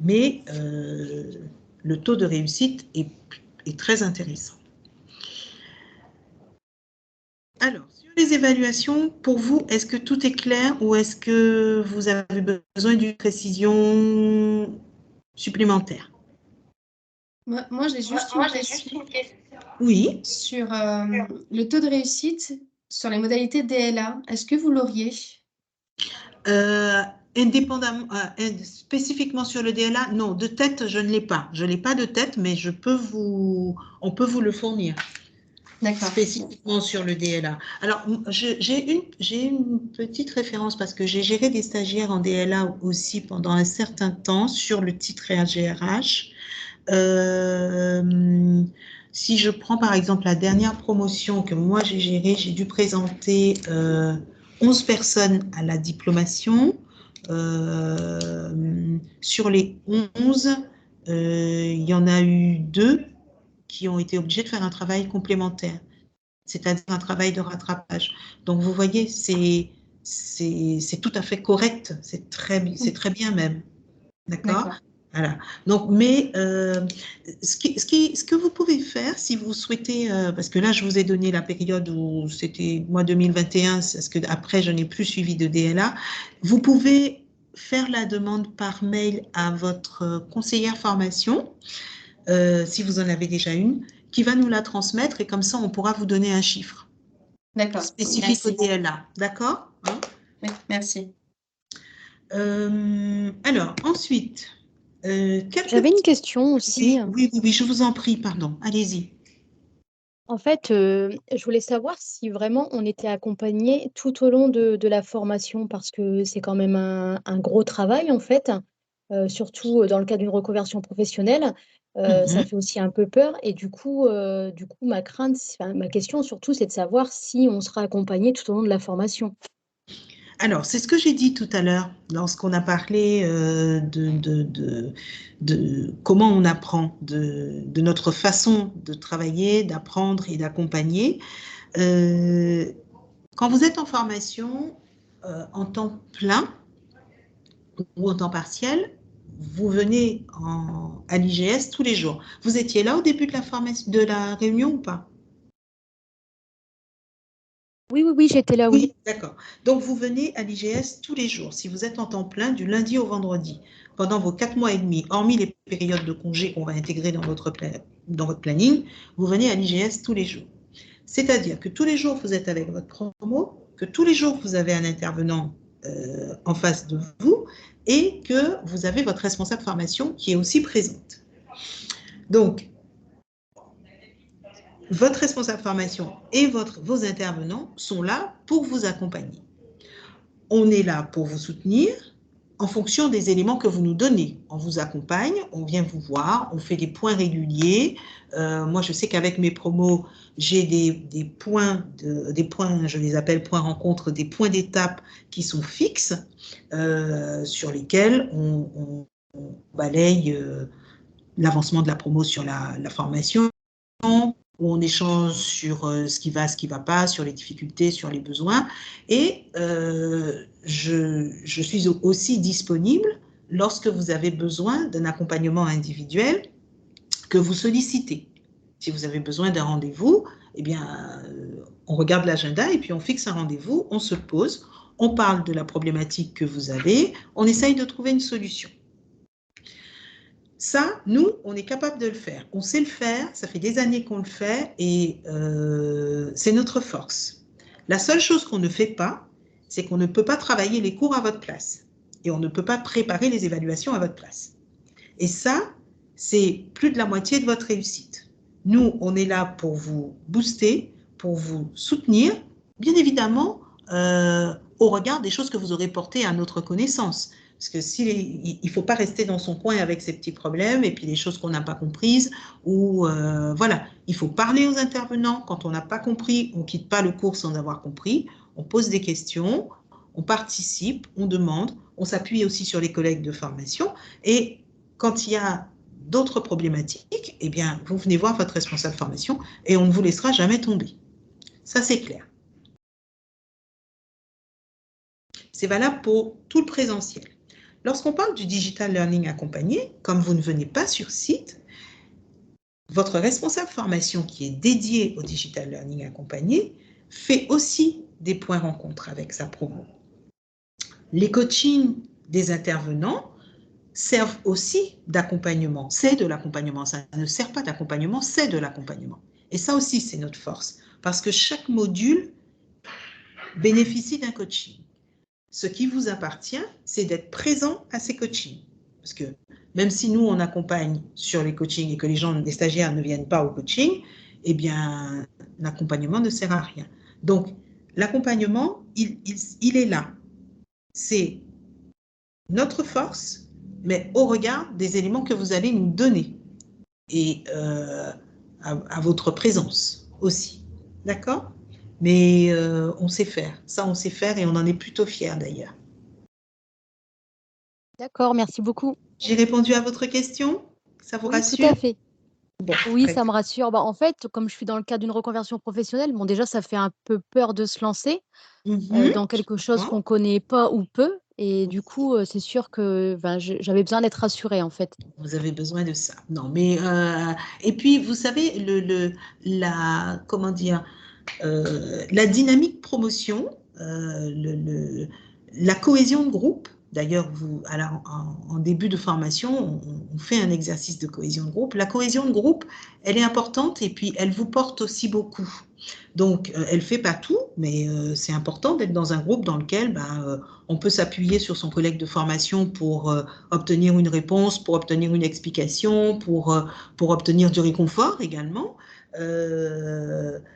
Mais le taux de réussite est très intéressant. Alors, sur les évaluations, pour vous, est-ce que tout est clair ou est-ce que vous avez besoin d'une précision supplémentaire? Moi j'ai juste une question. Oui. Sur le taux de réussite, sur les modalités DLA, est-ce que vous l'auriez? Indépendamment, spécifiquement sur le DLA, non, de tête, je ne l'ai pas. Je ne l'ai pas de tête, mais on peut vous le fournir. Spécifiquement sur le DLA. Alors, j'ai une petite référence parce que j'ai géré des stagiaires en DLA aussi pendant un certain temps sur le titre RGRH. Si je prends par exemple la dernière promotion que moi j'ai gérée, j'ai dû présenter 11 personnes à la diplomation. Sur les 11, il y en a eu 2 qui ont été obligés de faire un travail complémentaire, c'est-à-dire un travail de rattrapage. Donc, vous voyez, c'est tout à fait correct, c'est très bien même. D'accord ? Voilà. Donc, mais ce que vous pouvez faire, si vous souhaitez, parce que là, je vous ai donné la période où c'était mois 2021, parce que après, je n'ai plus suivi de DLA, vous pouvez faire la demande par mail à votre conseillère formation, si vous en avez déjà une, qui va nous la transmettre et comme ça, on pourra vous donner un chiffre spécifique au DLA. D'accord ? Hein ? Oui, merci. Alors, ensuite, j'avais une question aussi. Oui, je vous en prie, pardon. Allez-y. En fait, je voulais savoir si vraiment on était accompagné tout au long de la formation, parce que c'est quand même un gros travail, en fait, surtout dans le cas d'une reconversion professionnelle. Ça fait aussi un peu peur. Et du coup, ma crainte, ma question surtout, c'est de savoir si on sera accompagné tout au long de la formation. Alors, c'est ce que j'ai dit tout à l'heure lorsqu'on a parlé de comment on apprend, de notre façon de travailler, d'apprendre et d'accompagner. Quand vous êtes en formation en temps plein ou en temps partiel, vous venez à l'IGS tous les jours. Vous étiez là au début de la réunion ou pas ? Oui, j'étais là, oui. D'accord. Donc, vous venez à l'IGS tous les jours, si vous êtes en temps plein, du lundi au vendredi, pendant vos 4 mois et demi, hormis les périodes de congé qu'on va intégrer dans votre planning, vous venez à l'IGS tous les jours. C'est-à-dire que tous les jours, vous êtes avec votre promo, que tous les jours, vous avez un intervenant en face de vous et que vous avez votre responsable formation qui est aussi présente. Donc, votre responsable formation et vos intervenants sont là pour vous accompagner. On est là pour vous soutenir en fonction des éléments que vous nous donnez. On vous accompagne, on vient vous voir, on fait des points réguliers. Moi, je sais qu'avec mes promos, j'ai des points, je les appelle points rencontres, des points d'étape qui sont fixes, sur lesquels on balaye l'avancement de la promo sur la formation, où on échange sur ce qui va, ce qui ne va pas, sur les difficultés, sur les besoins. Et je suis aussi disponible lorsque vous avez besoin d'un accompagnement individuel que vous sollicitez. Si vous avez besoin d'un rendez-vous, eh bien, on regarde l'agenda et puis on fixe un rendez-vous, on se pose, on parle de la problématique que vous avez, on essaye de trouver une solution. Ça, nous, on est capable de le faire. On sait le faire, ça fait des années qu'on le fait et c'est notre force. La seule chose qu'on ne fait pas, c'est qu'on ne peut pas travailler les cours à votre place et on ne peut pas préparer les évaluations à votre place. Et ça, c'est plus de la moitié de votre réussite. Nous, on est là pour vous booster, pour vous soutenir, bien évidemment, au regard des choses que vous aurez portées à notre connaissance. Parce que il ne faut pas rester dans son coin avec ses petits problèmes et puis les choses qu'on n'a pas comprises. Ou voilà, il faut parler aux intervenants. Quand on n'a pas compris, on ne quitte pas le cours sans avoir compris. On pose des questions, on participe, on demande. On s'appuie aussi sur les collègues de formation. Et quand il y a d'autres problématiques, eh bien, vous venez voir votre responsable de formation et on ne vous laissera jamais tomber. Ça, c'est clair. C'est valable pour tout le présentiel. Lorsqu'on parle du digital learning accompagné, comme vous ne venez pas sur site, votre responsable formation qui est dédié au digital learning accompagné fait aussi des points rencontres avec sa promo. Les coachings des intervenants servent aussi d'accompagnement. C'est de l'accompagnement. Ça ne sert pas d'accompagnement, c'est de l'accompagnement. Et ça aussi, c'est notre force, parce que chaque module bénéficie d'un coaching. Ce qui vous appartient, c'est d'être présent à ces coachings. Parce que même si nous, on accompagne sur les coachings et que les stagiaires ne viennent pas au coaching, eh bien, l'accompagnement ne sert à rien. Donc, l'accompagnement, il est là. C'est notre force, mais au regard des éléments que vous allez nous donner et à votre présence aussi. D'accord ? Mais on sait faire. Ça, on sait faire et on en est plutôt fiers d'ailleurs. D'accord, merci beaucoup. J'ai répondu à votre question? Ça vous Oui, rassure? tout à fait. Bon, Oui, très ça bien. me rassure. Bah, en fait, comme je suis dans le cadre d'une reconversion professionnelle, bon, déjà, ça fait un peu peur de se lancer dans quelque chose qu'on ne connaît pas ou peu. Et du coup, c'est sûr que ben, j'avais besoin d'être rassurée, en fait. Vous avez besoin de ça. Non, mais et puis vous savez comment dire, la dynamique promotion, la cohésion de groupe. D'ailleurs, en début de formation, on fait un exercice de cohésion de groupe. La cohésion de groupe, elle est importante et puis elle vous porte aussi beaucoup. Donc, elle ne fait pas tout, mais c'est important d'être dans un groupe dans lequel on peut s'appuyer sur son collègue de formation pour obtenir une réponse, pour obtenir une explication, pour obtenir du réconfort également.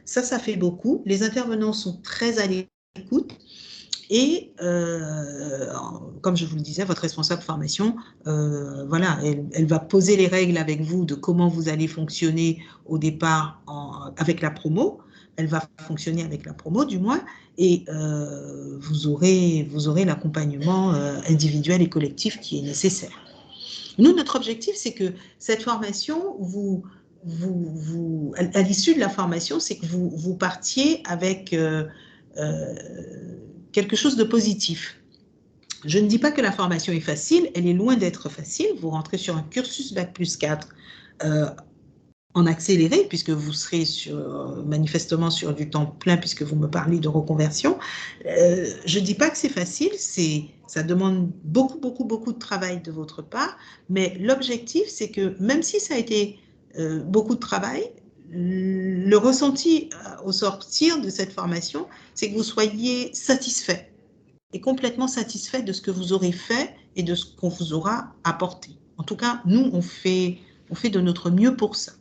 Ça fait beaucoup. Les intervenants sont très à l'écoute. Et comme je vous le disais, votre responsable formation, voilà, elle va poser les règles avec vous de comment vous allez fonctionner au départ avec la promo. Elle va fonctionner avec la promo du moins, et vous aurez l'accompagnement individuel et collectif qui est nécessaire. Nous, notre objectif, c'est que cette formation, à l'issue de la formation, c'est que vous partiez avec quelque chose de positif. Je ne dis pas que la formation est facile, elle est loin d'être facile. Vous rentrez sur un cursus Bac+4 en accéléré, puisque vous serez manifestement sur du temps plein, puisque vous me parlez de reconversion. Je ne dis pas que c'est facile, ça demande beaucoup, beaucoup, beaucoup de travail de votre part, mais l'objectif, c'est que même si ça a été beaucoup de travail, le ressenti au sortir de cette formation, c'est que vous soyez satisfait et complètement satisfait de ce que vous aurez fait et de ce qu'on vous aura apporté. En tout cas, nous, on fait de notre mieux pour ça.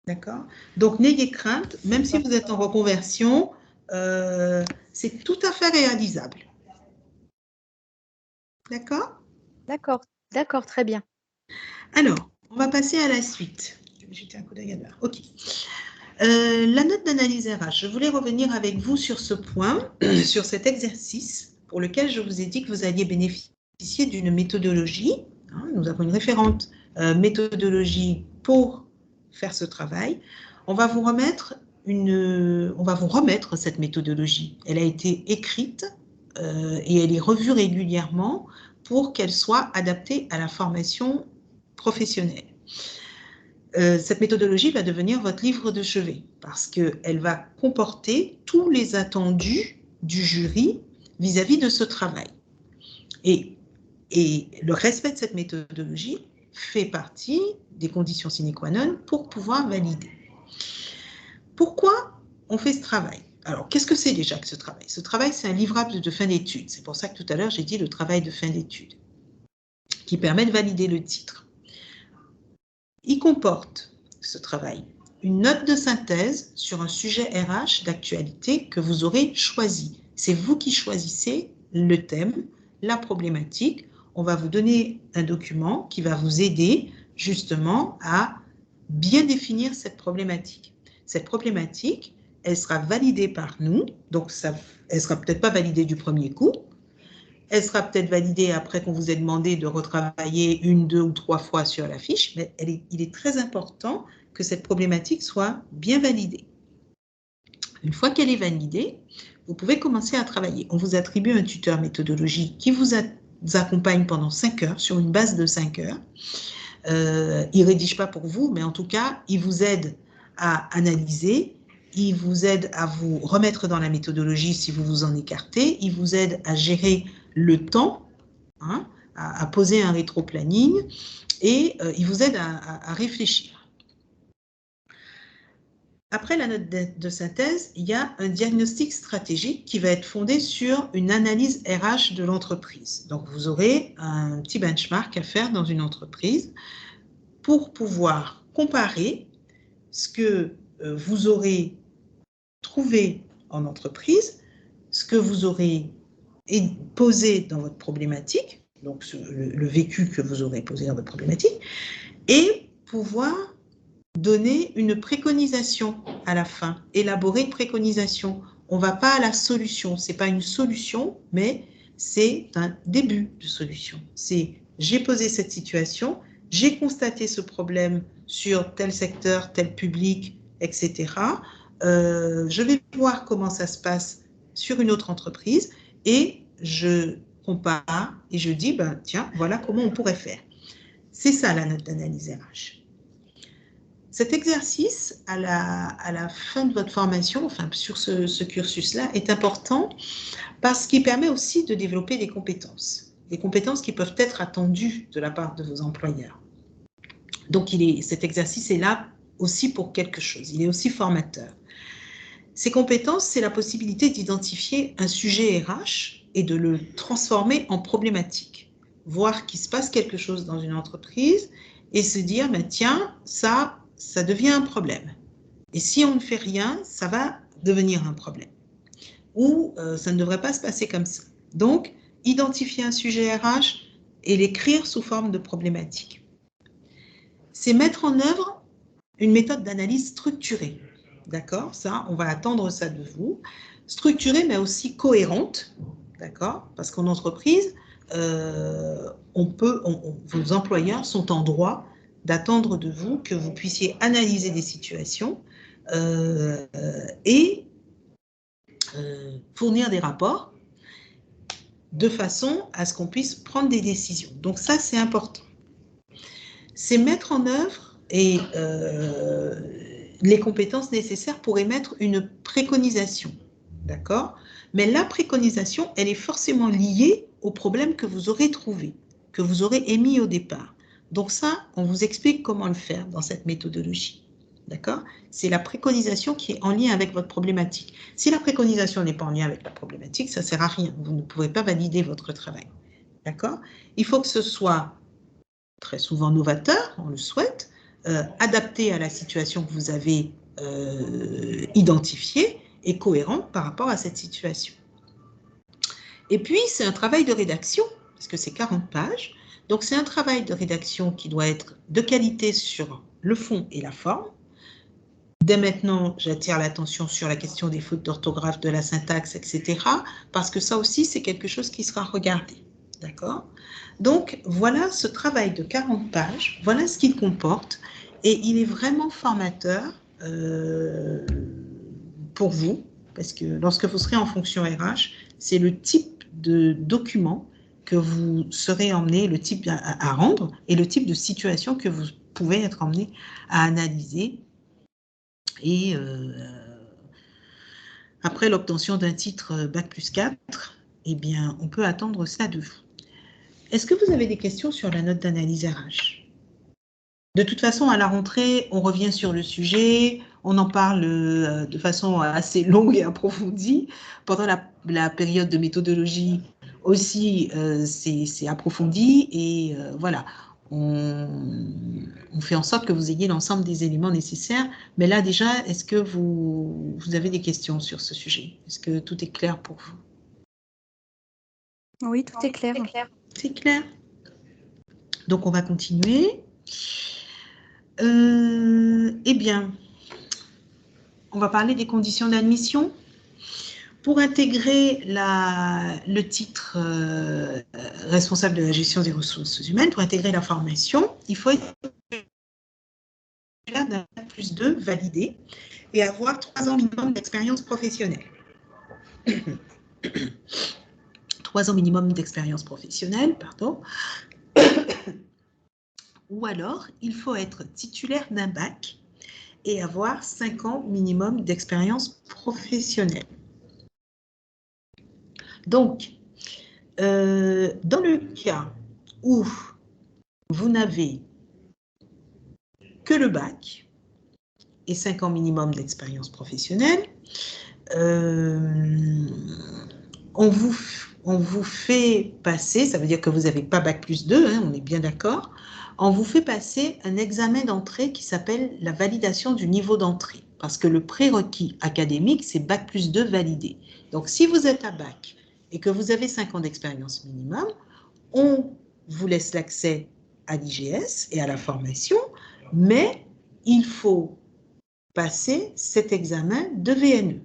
D'accord? Donc, n'ayez crainte, même si vous êtes en reconversion, c'est tout à fait réalisable. D'accord? D'accord, très bien. Alors, on va passer à la suite. Je vais jeter un coup d'œil à l'heure. OK. La note d'analyse RH, je voulais revenir avec vous sur ce point, sur cet exercice pour lequel je vous ai dit que vous alliez bénéficier d'une méthodologie. Hein, nous avons une référente méthodologie pour faire ce travail. On va vous remettre cette méthodologie. Elle a été écrite et elle est revue régulièrement pour qu'elle soit adaptée à la formation professionnelle. Cette méthodologie va devenir votre livre de chevet parce qu'elle va comporter tous les attendus du jury vis-à-vis de ce travail. Et le respect de cette méthodologie fait partie des conditions sine qua non pour pouvoir valider. Pourquoi on fait ce travail? Alors, qu'est-ce que c'est déjà que ce travail? Ce travail, c'est un livrable de fin d'études. C'est pour ça que tout à l'heure, j'ai dit le travail de fin d'études qui permet de valider le titre. Il comporte, ce travail, une note de synthèse sur un sujet RH d'actualité que vous aurez choisi. C'est vous qui choisissez le thème, la problématique. On va vous donner un document qui va vous aider justement à bien définir cette problématique. Cette problématique, elle sera validée par nous, donc elle ne sera peut-être pas validée du premier coup. Elle sera peut-être validée après qu'on vous ait demandé de retravailler 1, 2 ou 3 fois sur la fiche, mais il est très important que cette problématique soit bien validée. Une fois qu'elle est validée, vous pouvez commencer à travailler. On vous attribue un tuteur méthodologie qui vous accompagne pendant 5 heures, sur une base de 5 heures. Il ne rédige pas pour vous, mais en tout cas, il vous aide à analyser, il vous aide à vous remettre dans la méthodologie si vous vous en écartez, il vous aide à gérer le temps, hein, à poser un rétro-planning, et il vous aide à réfléchir. Après la note de synthèse, il y a un diagnostic stratégique qui va être fondé sur une analyse RH de l'entreprise. Donc, vous aurez un petit benchmark à faire dans une entreprise pour pouvoir comparer ce que vous aurez trouvé en entreprise, ce que vous aurez posé dans votre problématique, donc le vécu que vous aurez posé dans votre problématique, et pouvoir donner une préconisation à la fin, élaborer une préconisation. On ne va pas à la solution, ce n'est pas une solution, mais c'est un début de solution. C'est j'ai posé cette situation, j'ai constaté ce problème sur tel secteur, tel public, etc. Je vais voir comment ça se passe sur une autre entreprise et je compare et je dis, ben, tiens, voilà comment on pourrait faire. C'est ça la note d'analyse RH. Cet exercice, à la fin de votre formation, enfin sur ce cursus-là, est important parce qu'il permet aussi de développer des compétences qui peuvent être attendues de la part de vos employeurs. Donc, cet exercice est là aussi pour quelque chose, il est aussi formateur. Ces compétences, c'est la possibilité d'identifier un sujet RH et de le transformer en problématique. Voir qu'il se passe quelque chose dans une entreprise et se dire, ben, tiens, ça devient un problème. Et si on ne fait rien, ça va devenir un problème. Ou ça ne devrait pas se passer comme ça. Donc, identifier un sujet RH et l'écrire sous forme de problématique. C'est mettre en œuvre une méthode d'analyse structurée. D'accord? Ça, on va attendre ça de vous. Structurée, mais aussi cohérente. D'accord? Parce qu'en entreprise, vos employeurs sont en droit d'attendre de vous que vous puissiez analyser des situations et fournir des rapports de façon à ce qu'on puisse prendre des décisions. Donc ça, c'est important. C'est mettre en œuvre les compétences nécessaires pour émettre une préconisation. D'accord? Mais la préconisation, elle est forcément liée au problème que vous aurez trouvé, que vous aurez émis au départ. Donc ça, on vous explique comment le faire dans cette méthodologie. D'accord? C'est la préconisation qui est en lien avec votre problématique. Si la préconisation n'est pas en lien avec la problématique, ça ne sert à rien. Vous ne pouvez pas valider votre travail. D'accord? Il faut que ce soit très souvent novateur, on le souhaite, adapté à la situation que vous avez identifiée et cohérent par rapport à cette situation. Et puis, c'est un travail de rédaction, parce que c'est 40 pages. Donc, c'est un travail de rédaction qui doit être de qualité sur le fond et la forme. Dès maintenant, j'attire l'attention sur la question des fautes d'orthographe, de la syntaxe, etc. Parce que ça aussi, c'est quelque chose qui sera regardé. D'accord? Donc, voilà ce travail de 40 pages. Voilà ce qu'il comporte. Et il est vraiment formateur pour vous. Parce que lorsque vous serez en fonction RH, c'est le type de document que vous serez emmené, le type à rendre et le type de situation que vous pouvez être emmené à analyser. Et après l'obtention d'un titre Bac+4, eh bien, on peut attendre cela de vous. Est-ce que vous avez des questions sur la note d'analyse RH? De toute façon, à la rentrée, on revient sur le sujet, on en parle de façon assez longue et approfondie. Pendant la période de méthodologie aussi, c'est approfondi et voilà. On fait en sorte que vous ayez l'ensemble des éléments nécessaires. Mais là, déjà, est-ce que vous avez des questions sur ce sujet? Est-ce que tout est clair pour vous? Oui, tout est clair. C'est clair. Donc, on va continuer. Eh bien, on va parler des conditions d'admission. Pour intégrer le titre responsable de la gestion des ressources humaines, pour intégrer la formation, il faut être d'un Bac+2 validé et avoir 3 ans minimum d'expérience professionnelle. 3 ans minimum d'expérience professionnelle, pardon. Ou alors, il faut être titulaire d'un bac et avoir 5 ans minimum d'expérience professionnelle. Donc, dans le cas où vous n'avez que le bac et 5 ans minimum d'expérience professionnelle, on vous fait passer, ça veut dire que vous n'avez pas Bac+2, hein, on est bien d'accord, on vous fait passer un examen d'entrée qui s'appelle la validation du niveau d'entrée, parce que le prérequis académique, c'est Bac+2 validé. Donc, si vous êtes à bac et que vous avez 5 ans d'expérience minimum, on vous laisse l'accès à l'IGS et à la formation, mais il faut passer cet examen de VNE,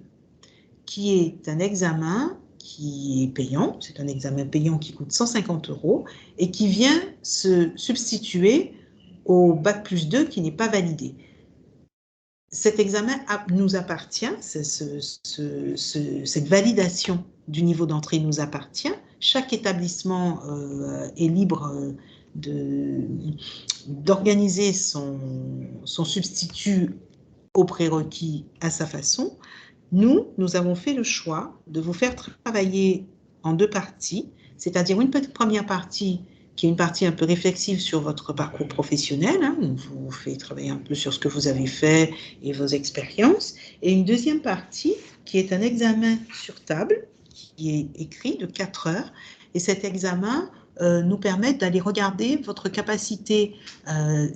qui est un examen qui est payant, c'est un examen payant qui coûte 150 € et qui vient se substituer au Bac+2 qui n'est pas validé. Cet examen nous appartient, cette validation du niveau d'entrée nous appartient. Chaque établissement est libre d'organiser son substitut au prérequis à sa façon. Nous avons fait le choix de vous faire travailler en 2 parties, c'est-à-dire une première partie qui est une partie un peu réflexive sur votre parcours professionnel, hein, on vous fait travailler un peu sur ce que vous avez fait et vos expériences, et une deuxième partie qui est un examen sur table, qui est écrit de 4 heures, et cet examen nous permet d'aller regarder votre capacité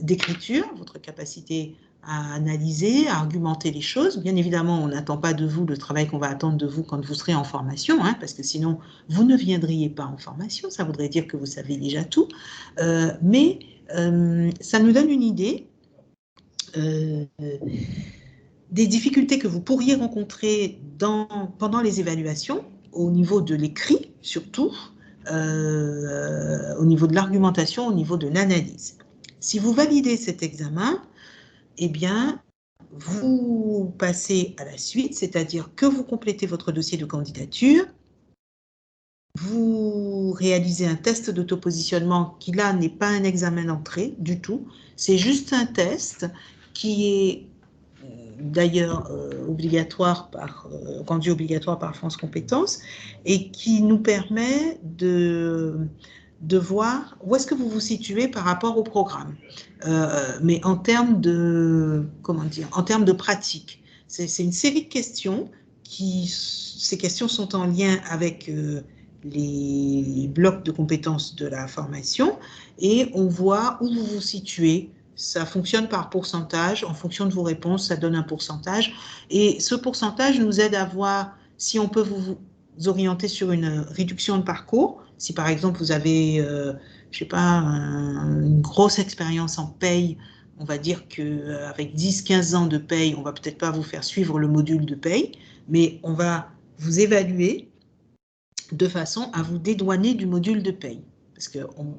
d'écriture, votre capacité à analyser, à argumenter les choses. Bien évidemment, on n'attend pas de vous le travail qu'on va attendre de vous quand vous serez en formation, hein, parce que sinon, vous ne viendriez pas en formation. Ça voudrait dire que vous savez déjà tout. Mais ça nous donne une idée des difficultés que vous pourriez rencontrer pendant les évaluations, au niveau de l'écrit surtout, au niveau de l'argumentation, au niveau de l'analyse. Si vous validez cet examen, eh bien, vous passez à la suite, c'est-à-dire que vous complétez votre dossier de candidature, vous réalisez un test d'autopositionnement qui, là, n'est pas un examen d'entrée du tout, c'est juste un test qui est d'ailleurs rendu obligatoire par France Compétences et qui nous permet de voir où est-ce que vous vous situez par rapport au programme. Mais en termes de, comment dire, en termes de pratique. C'est une série de questions ces questions sont en lien avec les blocs de compétences de la formation et on voit où vous vous situez. Ça fonctionne par pourcentage. En fonction de vos réponses, ça donne un pourcentage. Et ce pourcentage nous aide à voir si on peut vous orienter sur une réduction de parcours. Si par exemple vous avez, je sais pas, une grosse expérience en paye, on va dire qu'avec 10-15 ans de paye, on va peut-être pas vous faire suivre le module de paye, mais on va vous évaluer de façon à vous dédouaner du module de paye. Parce que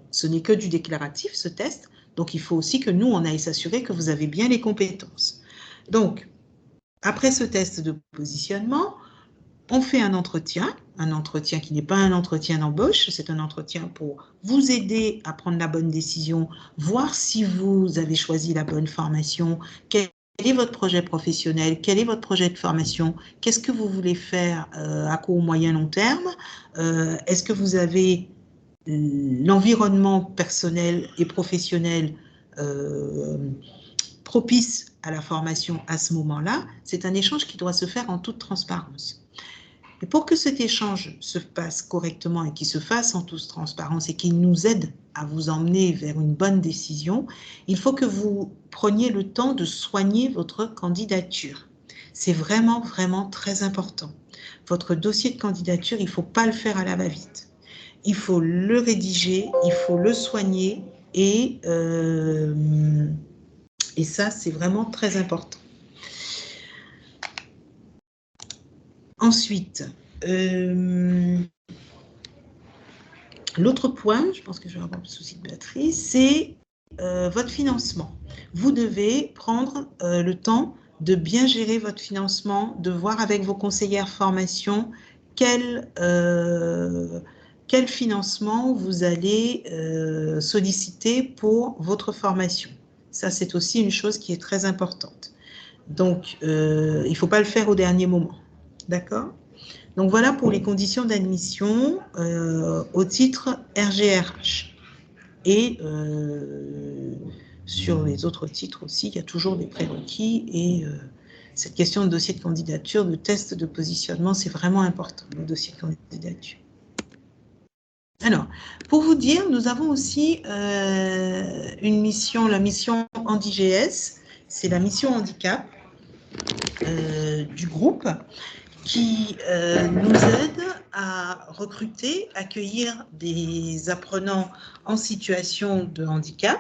ce n'est que du déclaratif, ce test. Donc, il faut aussi que nous, on aille s'assurer que vous avez bien les compétences. Donc, après ce test de positionnement, on fait un entretien qui n'est pas un entretien d'embauche, c'est un entretien pour vous aider à prendre la bonne décision, voir si vous avez choisi la bonne formation, quel est votre projet professionnel, quel est votre projet de formation, qu'est-ce que vous voulez faire à court, moyen, long terme, est-ce que vous avez l'environnement personnel et professionnel propice à la formation à ce moment-là. C'est un échange qui doit se faire en toute transparence. Et pour que cet échange se passe correctement et qu'il se fasse en toute transparence et qu'il nous aide à vous emmener vers une bonne décision, il faut que vous preniez le temps de soigner votre candidature. C'est vraiment, vraiment très important. Votre dossier de candidature, il ne faut pas le faire à la va-vite. Il faut le rédiger, il faut le soigner et ça, c'est vraiment très important. Ensuite, l'autre point, je pense que je vais avoir un souci de batterie, c'est votre financement. Vous devez prendre le temps de bien gérer votre financement, de voir avec vos conseillères formation quel financement vous allez solliciter pour votre formation. Ça, c'est aussi une chose qui est très importante. Donc, il ne faut pas le faire au dernier moment. D'accord? Donc, voilà pour les conditions d'admission au titre RGRH. Et sur les autres titres aussi, il y a toujours des prérequis et cette question de dossier de candidature, de test de positionnement, c'est vraiment important, le dossier de candidature. Alors, pour vous dire, nous avons aussi une mission, la mission HandiGS, c'est la mission handicap du groupe qui nous aide à recruter, accueillir des apprenants en situation de handicap.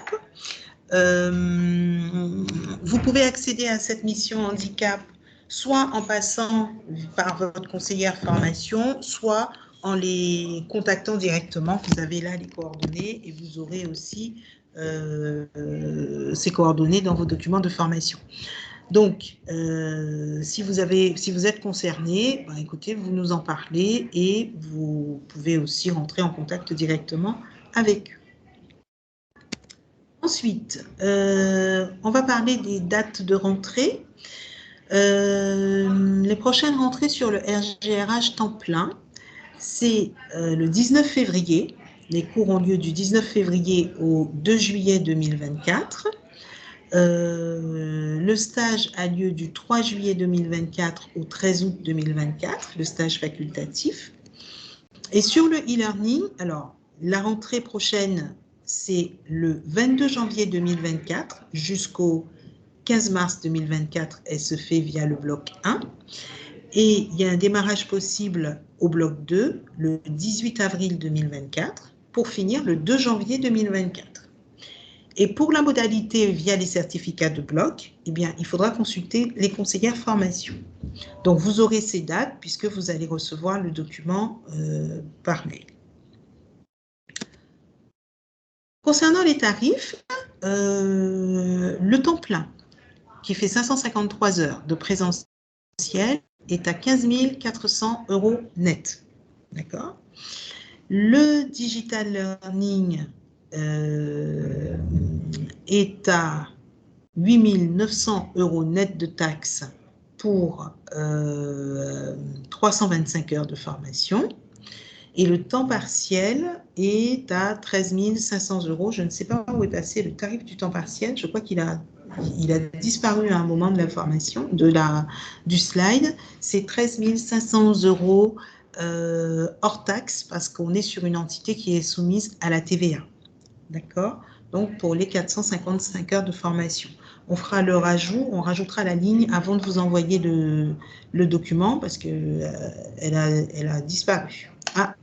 Vous pouvez accéder à cette mission handicap soit en passant par votre conseillère formation, soit en les contactant directement. Vous avez là les coordonnées et vous aurez aussi ces coordonnées dans vos documents de formation. Donc, si vous êtes concerné, ben, écoutez, vous nous en parlez et vous pouvez aussi rentrer en contact directement avec eux. Ensuite, on va parler des dates de rentrée. Les prochaines rentrées sur le RGRH temps plein, c'est le 19 février. Les cours ont lieu du 19 février au 2 juillet 2024. Le stage a lieu du 3 juillet 2024 au 13 août 2024, le stage facultatif. Et sur le e-learning, alors, la rentrée prochaine, c'est le 22 janvier 2024 jusqu'au 15 mars 2024, elle se fait via le bloc 1. Et il y a un démarrage possible au bloc 2, le 18 avril 2024, pour finir le 2 janvier 2024. Et pour la modalité via les certificats de bloc, eh bien, il faudra consulter les conseillères formation. Donc, vous aurez ces dates puisque vous allez recevoir le document par mail. Concernant les tarifs, le temps plein, qui fait 553 heures de présentiel, est à 15 400 € net. D'accord? Le digital learning est à 8 900 € net de taxes pour 325 heures de formation. Et le temps partiel est à 13 500 €. Je ne sais pas où est passé le tarif du temps partiel. Je crois qu'il a disparu à un moment de la formation, du slide. C'est 13 500 € hors taxe parce qu'on est sur une entité qui est soumise à la TVA. D'accord? Donc, pour les 455 heures de formation. On fera le rajout, on rajoutera la ligne avant de vous envoyer le document parce qu'elle a disparu. Ah,